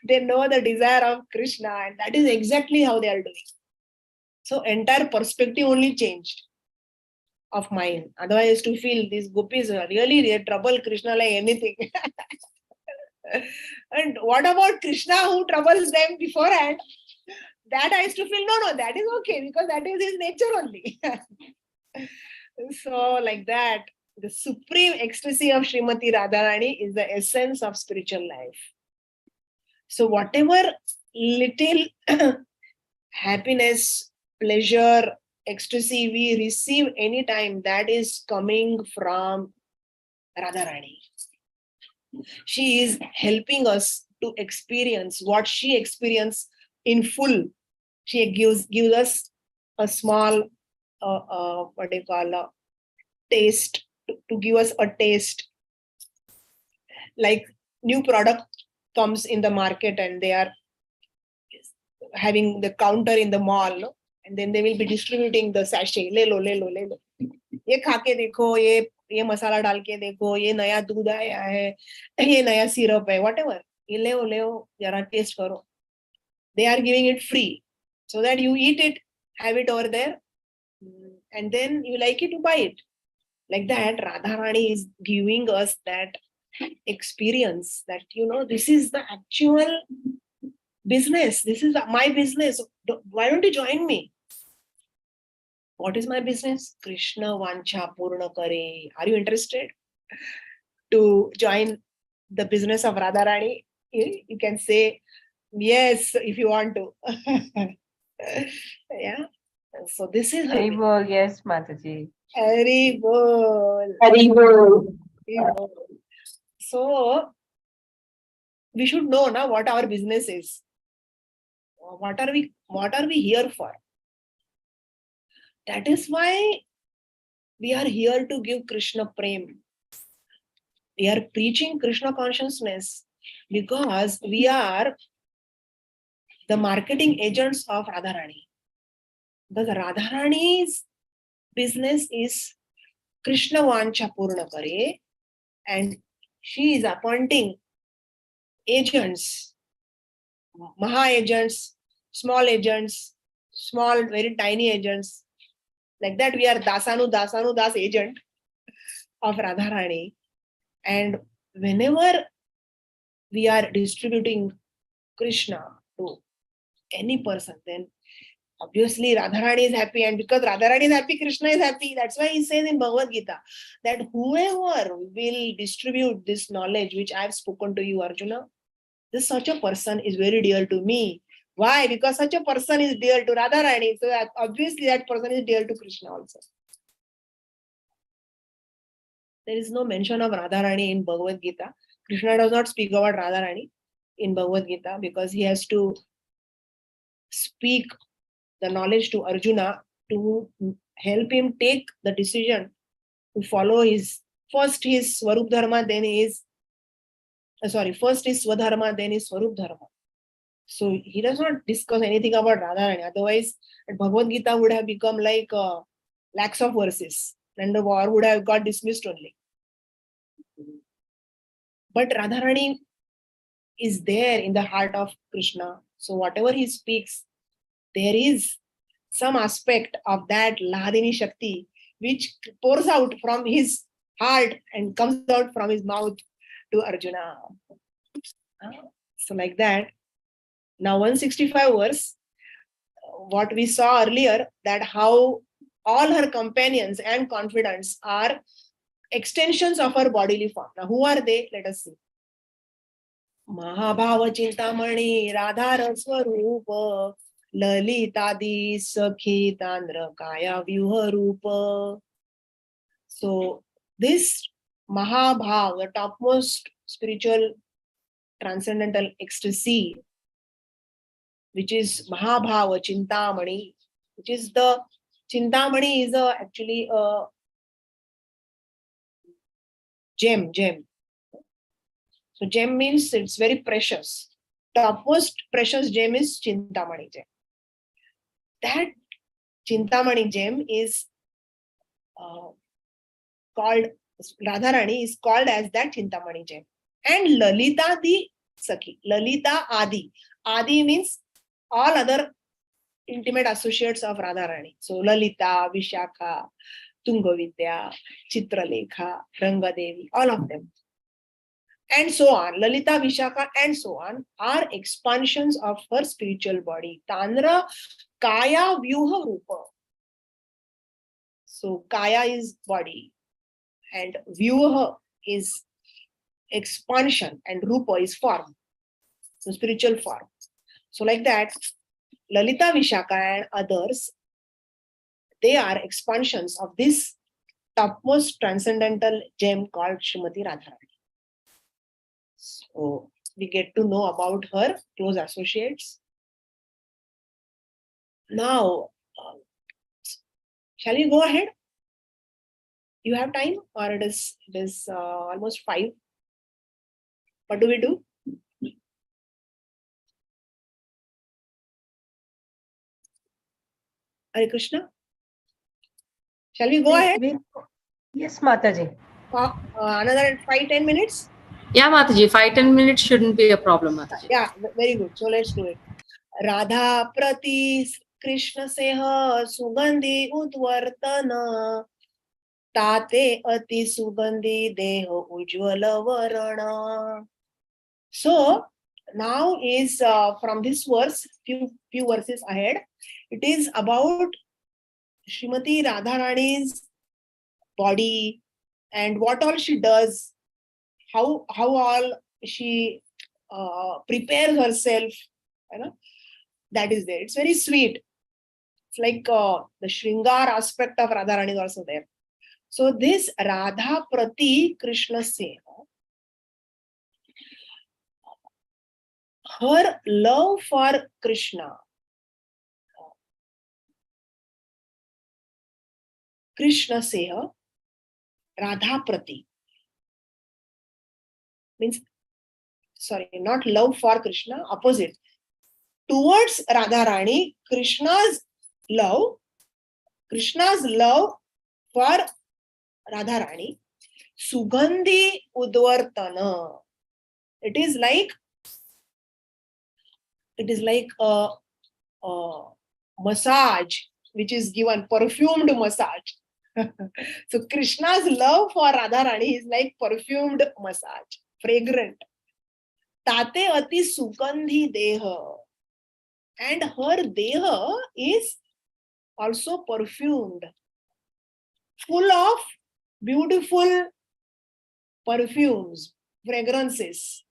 S1: They know the desire of Krishna and that is exactly how they are doing. So entire perspective only changed of mine. Otherwise I used to feel these gopis are really they trouble Krishna like anything. And what about Krishna who troubles them beforehand? That I used to feel, no, that is okay because that is his nature only. So like that, the supreme ecstasy of Srimati Radharani is the essence of spiritual life. So whatever little happiness, pleasure, ecstasy we receive anytime, that is coming from Radharani. She is helping us to experience what she experienced in full. She gives us a small, taste, to give us a taste. Like new product comes in the market and they are having the counter in the mall, no? And then they will be distributing the sachet. Le lo. ये खा के देखो, ये मसाला डाल के देखो, ये नया दूध आया है, ये नया सिरप है, whatever. ये ले जरा taste करो. They are giving it free so that you eat it, have it over there, and then you like it, you buy it. Like that, Radharani is giving us that experience that, this is the actual business. This is my business. Why don't you join me? What is my business? Krishna Vancha Purna Kare. Are you interested to join the business of Radharani? You can say yes if you want to. Yeah. So this is
S2: Hari Bol, yes, Mataji.
S1: Hari Bol.
S2: Hari Bol.
S1: So we should know now what our business is. What are we here for? That is why we are here to give Krishna Prem. We are preaching Krishna consciousness because we are the marketing agents of Radharani. Because Radharani's business is Krishna Vancha Purna Kare, and she is appointing agents, Maha agents, small, very tiny agents. Like that, we are Dasanu Das agent of Radharani. And whenever we are distributing Krishna to any person, then obviously Radharani is happy. And because Radharani is happy, Krishna is happy. That's why he says in Bhagavad Gita that whoever will distribute this knowledge which I have spoken to you, Arjuna, such a person is very dear to me. Why? Because such a person is dear to Radharani. So obviously that person is dear to Krishna also. There is no mention of Radharani in Bhagavad Gita. Krishna does not speak about Radharani. in Bhagavad Gita, because he has to speak the knowledge to Arjuna to help him take the decision to follow his Swarup Dharma, then first his Swadharma, then his Swarup Dharma. So he does not discuss anything about Radharani. Otherwise, Bhagavad Gita would have become like lakhs of verses and the war would have got dismissed only. But Radharani is there in the heart of Krishna. So whatever he speaks, there is some aspect of that Lahadini Shakti which pours out from his heart and comes out from his mouth to Arjuna. So like that. Now 165 verse, what we saw earlier, that how all her companions and confidants are extensions of her bodily form. Now who are they? Let us see. Mahabhava Chintamani Radhara Swarupa Lalitadi Sakhi Tandra Kaya Vyuha Rupa. So this Mahabhav, the topmost spiritual transcendental ecstasy, which is Mahabhava Chintamani, which is the Chintamani is actually a gem. So gem means it's very precious. Topmost precious gem is Chintamani gem. That Chintamani gem is called, Radharani is called as that Chintamani gem. And Lalita the Sakhi. Lalita Adi. Adi means all other intimate associates of Radharani. So Lalita, Vishakha, Tungavidya, Chitralekha, Rangadevi, all of them. And so on. Lalita, Vishakha, and so on are expansions of her spiritual body. Tandra, Kaya, Vyuha, Rupa. So Kaya is body and Vyuha is expansion and Rupa is form. So spiritual form. So like that, Lalita, Vishakha and others, they are expansions of this topmost transcendental gem called Srimati Radharani. So we get to know about her close associates. Now, shall we go ahead? You have time, or it is almost 5? What do we do? Hare Krishna. Shall we go ahead?
S2: Yes, Mataji.
S1: Another 5-10 minutes?
S4: Yeah, Mataji, 5-10 minutes shouldn't be a problem, Mataji.
S1: Yeah, very good. So let's do it. Radha Prati Krishna Seha Sugandhi Udvartana Tate Ati Sugandhi Deho Ujvala Varana. So now is from this verse, few verses ahead, it is about Srimati Radharani's body and what all she does, how all she prepares herself, that is there. It's very sweet. It's like the Shringar aspect of Radharani is also there. So this Radha Prati Krishna Seha, her love for Krishna, Krishna Seha, Radha Prati, means, sorry, not love for Krishna, opposite. Towards Radharani, Krishna's love for Radharani, Sugandhi Udvartana. It is like a massage which is given, perfumed massage. So Krishna's love for Radharani is like perfumed massage, fragrant. Tate ati sugandhi deha. And her deha is also perfumed, full of beautiful perfumes, fragrances.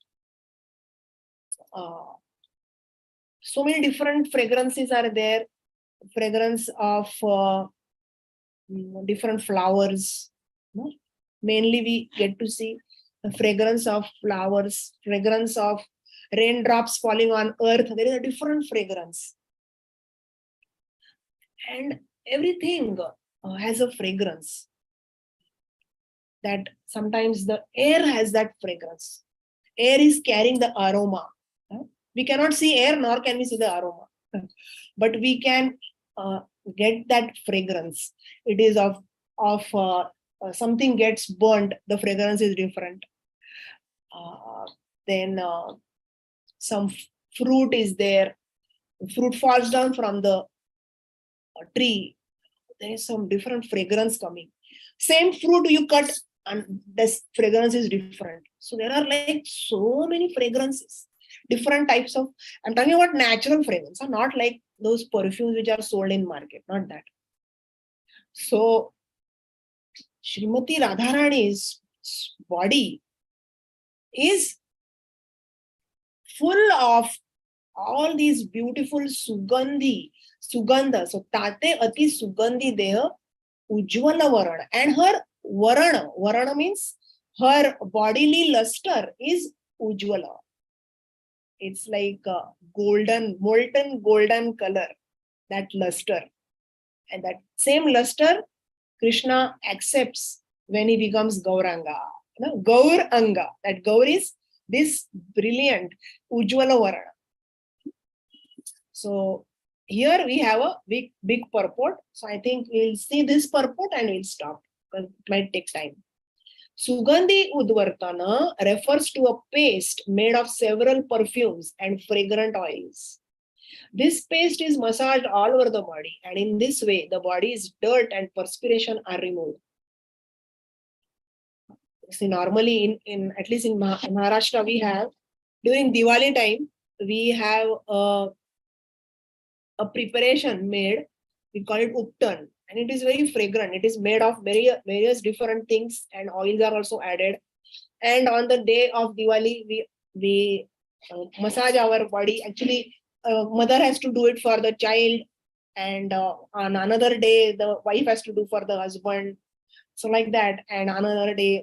S1: So many different fragrances are there. Fragrance of different flowers. Mainly we get to see the fragrance of flowers, fragrance of raindrops falling on earth, there is a different fragrance. And everything has a fragrance. That sometimes the air has that fragrance. Air is carrying the aroma. We cannot see air, nor can we see the aroma. But we can get that fragrance. It is of something gets burnt, the fragrance is different. Then some fruit is there. Fruit falls down from the tree. There is some different fragrance coming. Same fruit you cut and this fragrance is different. So there are like so many fragrances, different types of, I'm talking about natural fragrance, not like those perfumes which are sold in market, not that. So Srimati Radharani's body is full of all these beautiful sugandha. So tate ati sugandhi deha ujjvala varana. And her varana means her bodily luster is ujjvala. It's like a golden, molten golden color, that luster. And that same luster Krishna accepts when he becomes Gauranga. Gauranga. That Gaur is this brilliant ujjvala varana. So here we have a big purport. So I think we'll see this purport and we'll stop because it might take time. Sugandhi Udvartana refers to a paste made of several perfumes and fragrant oils. This paste is massaged all over the body, and in this way, the body's dirt and perspiration are removed. See, normally, in at least in Maharashtra, we have during Diwali time, we have a preparation made. We call it uptan, and it is very fragrant. It is made of various different things, and oils are also added. And on the day of Diwali, we massage our body. Actually, mother has to do it for the child, and on another day, the wife has to do for the husband. So like that, and another day,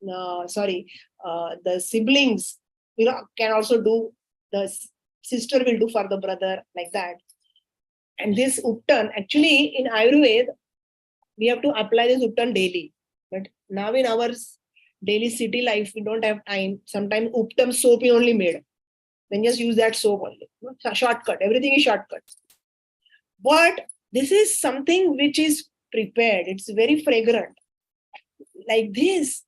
S1: the siblings, can also do. The sister will do for the brother, like that. And this uptan, actually in Ayurveda, we have to apply this uptan daily. But now in our daily city life, we don't have time. Sometimes uptan soap is only made. Then just use that soap only. Shortcut. Everything is shortcut. But this is something which is prepared. It's very fragrant. Like this,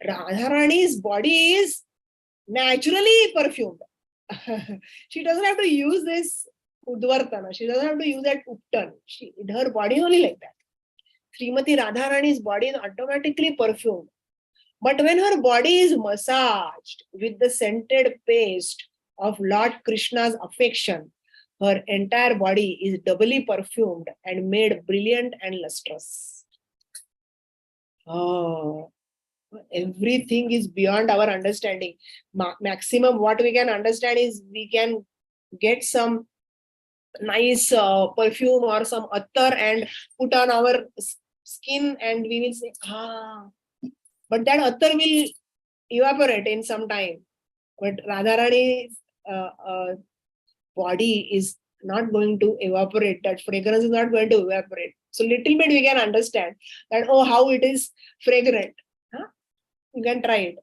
S1: Radharani's body is naturally perfumed. She doesn't have to use this Udvartana. She doesn't have to use that Uptan. Her body only like that. Srimati Radharani's body is automatically perfumed. But when her body is massaged with the scented paste of Lord Krishna's affection, her entire body is doubly perfumed and made brilliant and lustrous. Oh, everything is beyond our understanding. Maximum what we can understand is we can get some nice perfume or some attar and put on our skin and we will say, but that attar will evaporate in some time. But Radharani's body is not going to evaporate. That fragrance is not going to evaporate. So little bit we can understand that, how it is fragrant. You can try it.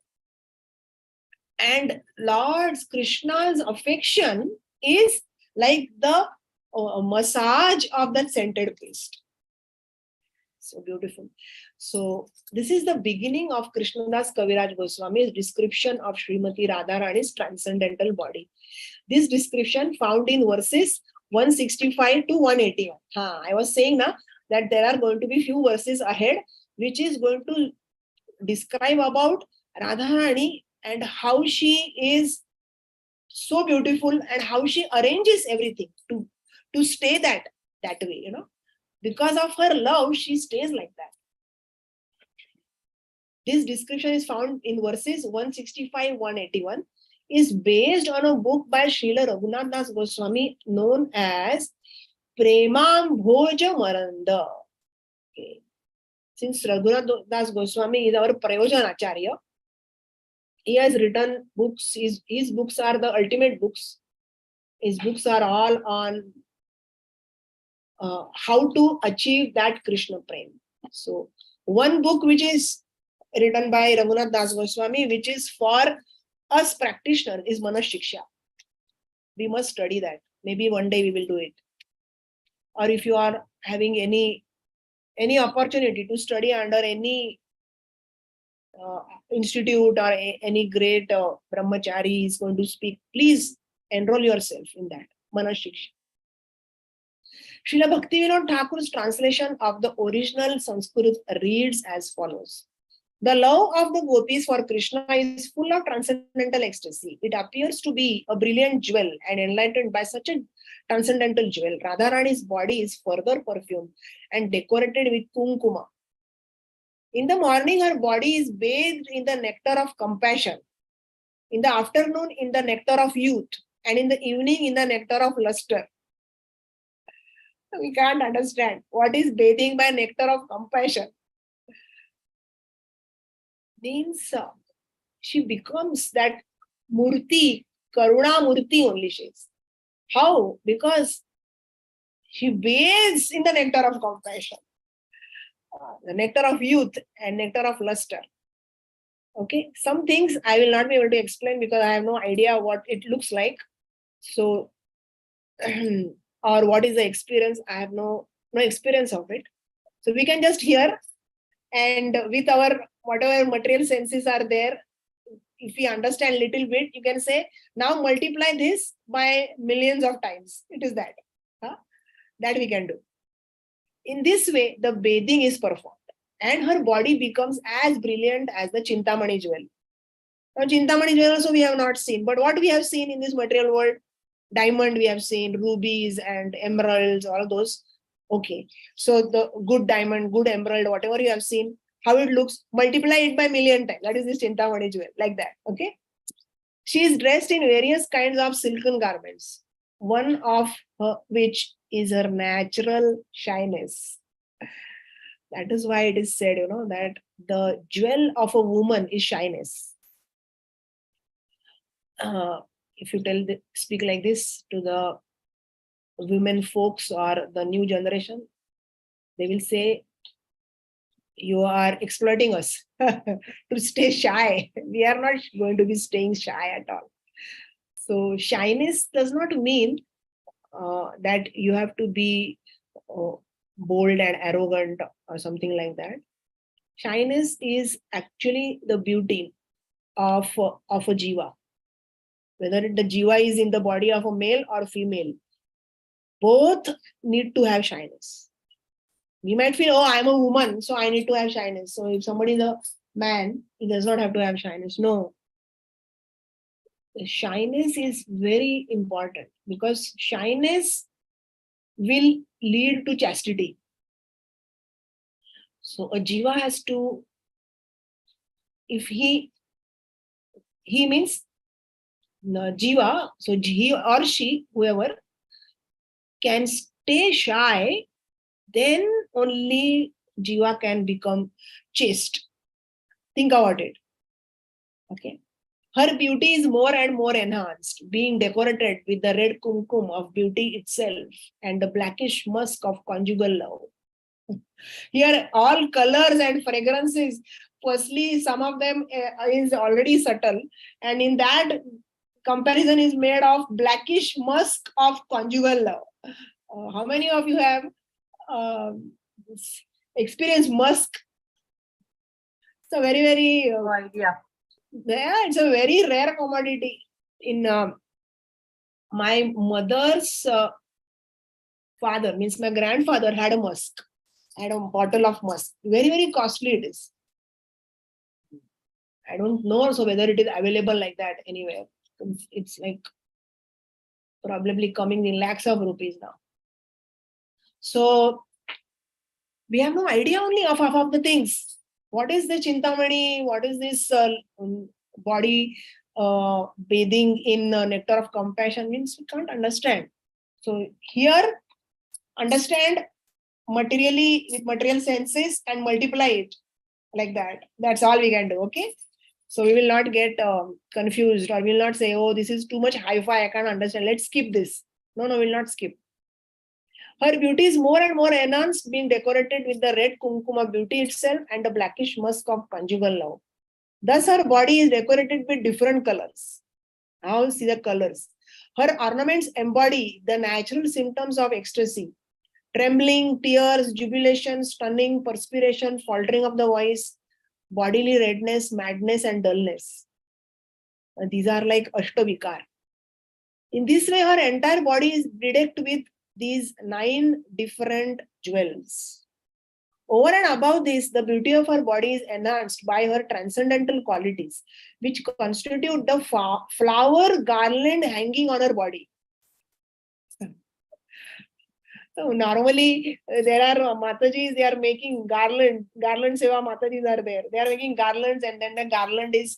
S1: And Lord Krishna's affection is like the massage of that scented paste. So beautiful. So this is the beginning of Krishnadas Kaviraj Goswami's description of Srimati Radharani's transcendental body. This description found in verses 165 to 181. I was saying that there are going to be few verses ahead which is going to describe about Radharani and how she is so beautiful and how she arranges everything to stay that way, Because of her love, she stays like that. This description is found in verses 165-181, is based on a book by Srila Raghunath Das Goswami known as Premam Bhoja Maranda. Okay. Since Raghunath Das Goswami is our Prayojan Acharya, He has written books. His books are the ultimate books. His books are all on how to achieve that Krishna Prem. So one book which is written by Raghunath Das Goswami, which is for us practitioners, is Manashiksha. We must study that. Maybe one day we will do it. Or if you are having any opportunity to study under any institute or any great brahmachari is going to speak, please enroll yourself in that. Manashiksha. Srila Bhaktivinoda Thakur's translation of the original Sanskrit reads as follows. The love of the gopis for Krishna is full of transcendental ecstasy. It appears to be a brilliant jewel and enlightened by such a transcendental jewel. Radharani's body is further perfumed and decorated with kumkuma. In the morning, her body is bathed in the nectar of compassion. In the afternoon, in the nectar of youth. And in the evening, in the nectar of luster. We can't understand what is bathing by nectar of compassion. Means she becomes that murti, karuna murti only she is. How? Because she bathes in the nectar of compassion, the nectar of youth and nectar of luster. Okay, some things I will not be able to explain because I have no idea what it looks like. So, or what is the experience? I have no experience of it. So we can just hear, and with our whatever material senses are there, if we understand little bit, you can say, now multiply this by millions of times. It is that. That we can do. In this way, the bathing is performed and her body becomes as brilliant as the Chintamani jewel. Now, Chintamani jewel also we have not seen, but what we have seen in this material world, diamond we have seen, rubies and emeralds, all those. Okay, so the good diamond, good emerald, whatever you have seen, how it looks, multiply it by million times. That is this Chintamani jewel, like that. Okay. She is dressed in various kinds of silken garments, one of which is her natural shyness. That is why it is said, that the jewel of a woman is shyness. If you speak like this to the women folks or the new generation, they will say, you are exploiting us to stay shy. We are not going to be staying shy at all. So shyness does not mean that you have to be bold and arrogant or something like that. Shyness is actually the beauty of a jiva. Whether the jiva is in the body of a male or female, both need to have shyness. We might feel, oh, I'm a woman, so I need to have shyness. So if somebody is a man, he does not have to have shyness. No. The shyness is very important because shyness will lead to chastity. So a jiva has to, if he means jiva, so he or she, whoever, can stay shy, then only jiva can become chaste. Think about it. Okay. Her beauty is more and more enhanced, being decorated with the red kumkum of beauty itself and the blackish musk of conjugal love. Here, all colors and fragrances, firstly, some of them is already subtle, and in that comparison is made of blackish musk of conjugal love. How many of you have experienced musk? It's a very, very
S2: No idea.
S1: yeah, it's a very rare commodity. In my mother's father, means my grandfather, had a musk, had a bottle of musk. Very, very costly it is. I don't know also whether it is available like that anywhere. It's like probably coming in lakhs of rupees now. So we have no idea only of half of the things. What is the Chintamani? What is this body bathing in nectar of compassion? Means we can't understand. So here, understand materially with material senses and multiply it like that. That's all we can do. Okay. So we will not get confused, or we will not say, oh, this is too much hi-fi, I can't understand. Let's skip this. No, we will not skip. Her beauty is more and more enhanced, being decorated with the red kumkum beauty itself and the blackish musk of conjugal love. Thus, her body is decorated with different colors. Now, see the colors. Her ornaments embody the natural symptoms of ecstasy: trembling, tears, jubilation, stunning, perspiration, faltering of the voice, bodily redness, madness, and dullness. These are like Ashtavikar. In this way, her entire body is bedecked with these 9 different jewels. Over and above this, the beauty of her body is enhanced by her transcendental qualities, which constitute the flower garland hanging on her body. So normally, there are Matajis, they are making garland seva Matajis are there. They are making garlands, and then the garland is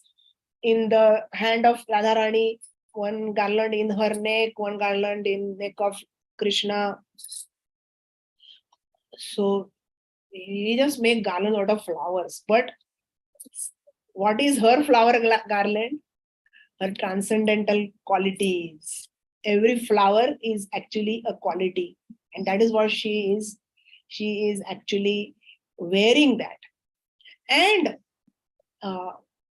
S1: in the hand of Radharani, one garland in her neck, one garland in neck of Krishna. So we just make garland out of flowers. But what is her flower garland? Her transcendental qualities. Every flower is actually a quality. And that is what she is. She is actually wearing that. And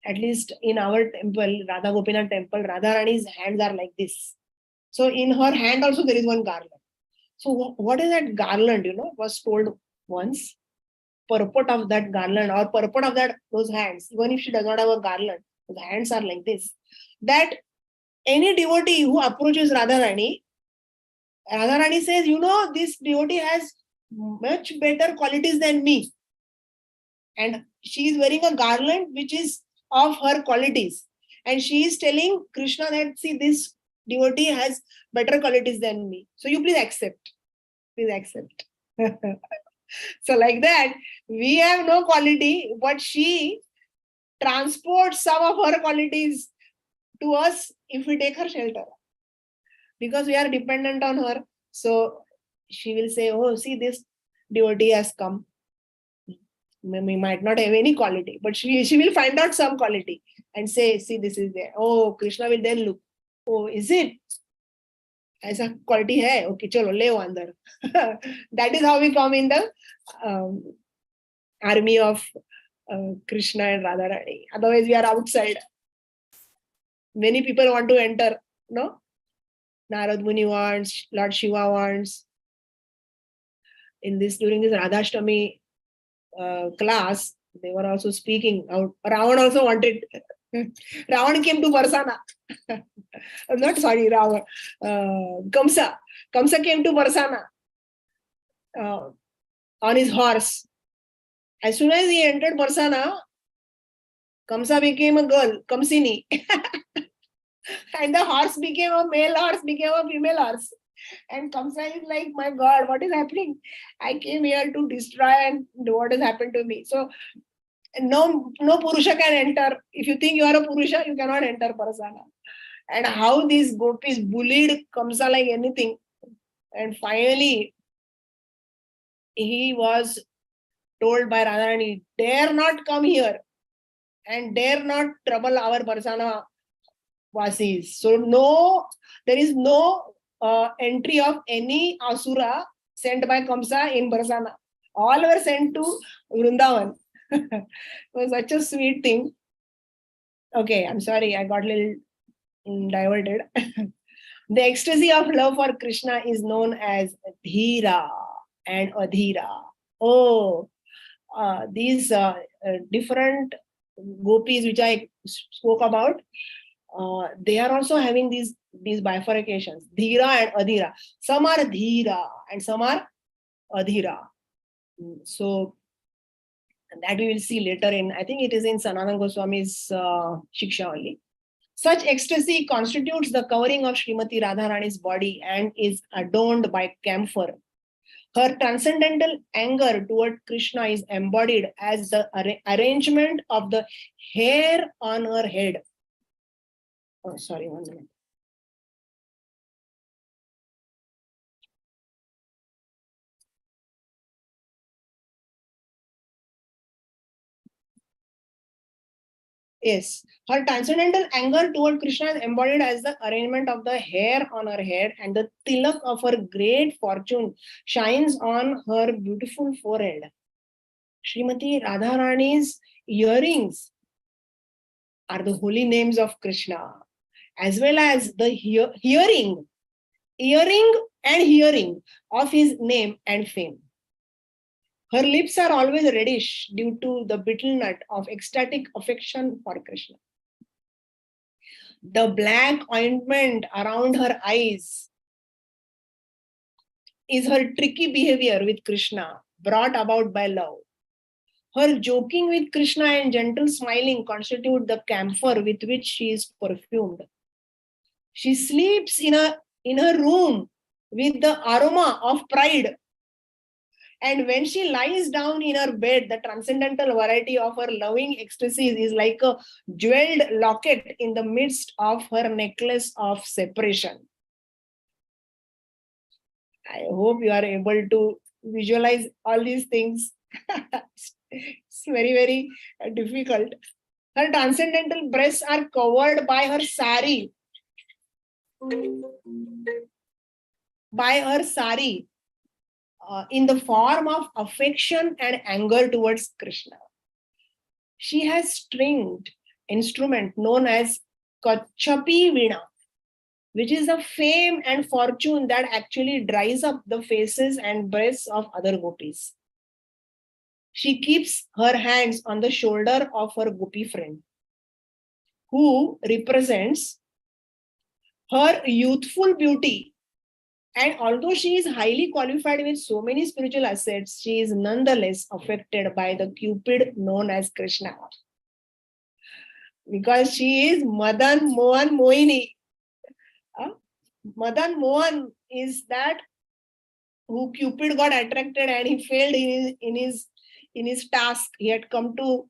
S1: at least in our temple, Radha Gopinath temple, Radharani's hands are like this. So in her hand also there is one garland. So what is that garland, was told once? Purport of that garland, or purport of those hands, even if she does not have a garland, the hands are like this. That any devotee who approaches Radharani says, this devotee has much better qualities than me. And she is wearing a garland which is of her qualities. And she is telling Krishna that, see, this devotee has better qualities than me. So you please accept. Please accept. So like that, we have no quality, but she transports some of her qualities to us if we take her shelter. Because we are dependent on her. So she will say, oh, see, this devotee has come. We might not have any quality, but she will find out some quality and say, see, this is there. Oh, Krishna will then look. Oh, is it? ऐसा quality है? Okay, chalo, ले वो अंदर. That is how we come in the army of Krishna and Radharani. Otherwise, we are outside. Many people want to enter, no? Narad Muni wants, Lord Shiva wants. During this Radhashtami class, they were also speaking out. Ravan also wanted. Ravan came to Barsana. Not sorry, Ravan. Kamsa. Kamsa came to Barsana on his horse. As soon as he entered Barsana, Kamsa became a girl, Kamsini. And the horse became a male horse, became a female horse. And Kamsa is like, my God, what is happening? I came here to destroy, and what has happened to me? So no Purusha can enter. If you think you are a Purusha, you cannot enter Barsana. And how these gopis bullied Kamsa like anything. And finally, he was told by Radharani, dare not come here and dare not trouble our Barsana Vasis. So there is no entry of any Asura sent by Kamsa in Barsana. All were sent to Vrindavan. It was such a sweet thing. Okay, I'm sorry, I got a little diverted. The ecstasy of love for Krishna is known as Dhira and Adhira. Oh, these different gopis which I spoke about, they are also having these bifurcations, Dhira and Adhira. Some are Dhira and some are Adhira. So that we will see later in, I think it is in Sanatana Goswami's Shiksha only. Such ecstasy constitutes the covering of Srimati Radharani's body and is adorned by camphor. Her transcendental anger toward Krishna is embodied as the arrangement of the hair on her head. Oh, sorry, 1 minute. Yes, her transcendental anger toward Krishna is embodied as the arrangement of the hair on her head, and the tilak of her great fortune shines on her beautiful forehead. Srimati Radharani's earrings are the holy names of Krishna, as well as the hearing and hearing of his name and fame. Her lips are always reddish due to the betel nut of ecstatic affection for Krishna. The black ointment around her eyes is her tricky behavior with Krishna, brought about by love. Her joking with Krishna and gentle smiling constitute the camphor with which she is perfumed. She sleeps in her room with the aroma of pride. And when she lies down in her bed, the transcendental variety of her loving ecstasies is like a jeweled locket in the midst of her necklace of separation. I hope you are able to visualize all these things. It's very, very difficult. Her transcendental breasts are covered by her sari. In the form of affection and anger towards Krishna. She has stringed instrument known as Kachapi Veena, which is a fame and fortune that actually dries up the faces and breasts of other gopis. She keeps her hands on the shoulder of her gopi friend, who represents her youthful beauty. And although she is highly qualified with so many spiritual assets, she is nonetheless affected by the Cupid known as Krishna. Because she is Madan Mohan Mohini. Madan Mohan is that who Cupid got attracted and he failed in his task. He had come to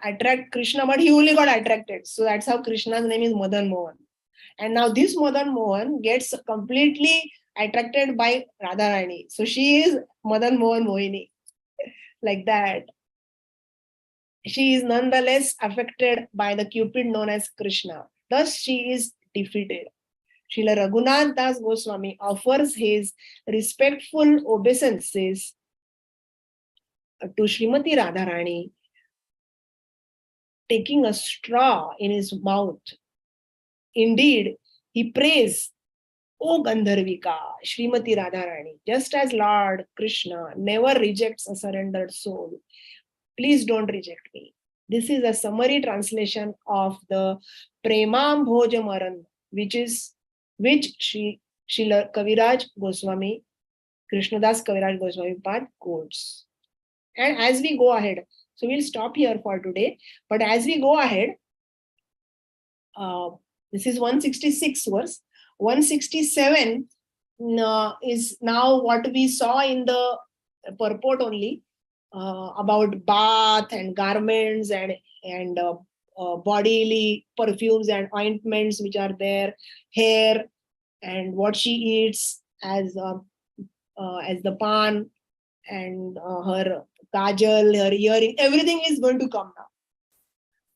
S1: attract Krishna, but he only got attracted. So that's how Krishna's name is Madan Mohan. And now this Madan Mohan gets completely attracted by Radharani. So she is Madan Mohan Mohini. Like that. She is nonetheless affected by the Cupid known as Krishna. Thus she is defeated. Srila Raghunath Das Goswami offers his respectful obeisances to Srimati Radharani, taking a straw in his mouth. Indeed, he prays, O Gandharvika, Srimati Radharani, just as Lord Krishna never rejects a surrendered soul, please don't reject me. This is a summary translation of the Premam Bhojamaran, which Srila Kaviraj Goswami, Krishnadas Kaviraj Goswami Pad quotes. And as we go ahead, so we'll stop here for today, but as we go ahead, this is 166 verse. 167 is now what we saw in the purport only, about bath and garments and bodily perfumes and ointments which are there, hair and what she eats as the pan and her kajal, her earring, everything is going to come now.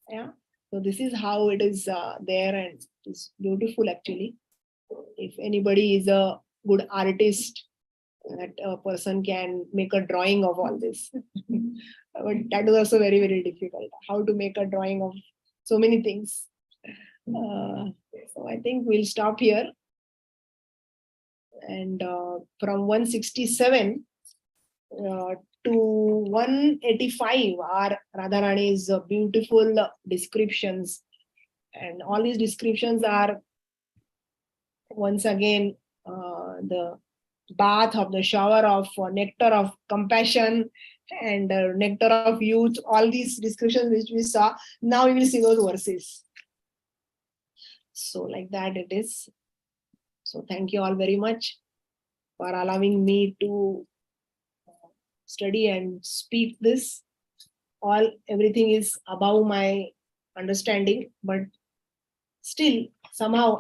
S1: Yeah. So this is how it is there, and it's beautiful actually. If anybody is a good artist, that a person can make a drawing of all this. But that is also very, very difficult. How to make a drawing of so many things. So I think we'll stop here. And from 167 to 185 are Radharani's beautiful descriptions. And all these descriptions are once again the bath of the shower of nectar of compassion and nectar of youth, all these descriptions which we saw. Now we will see those verses. So like that it is. So thank you all very much for allowing me to study and speak this. Everything is above my understanding, but still somehow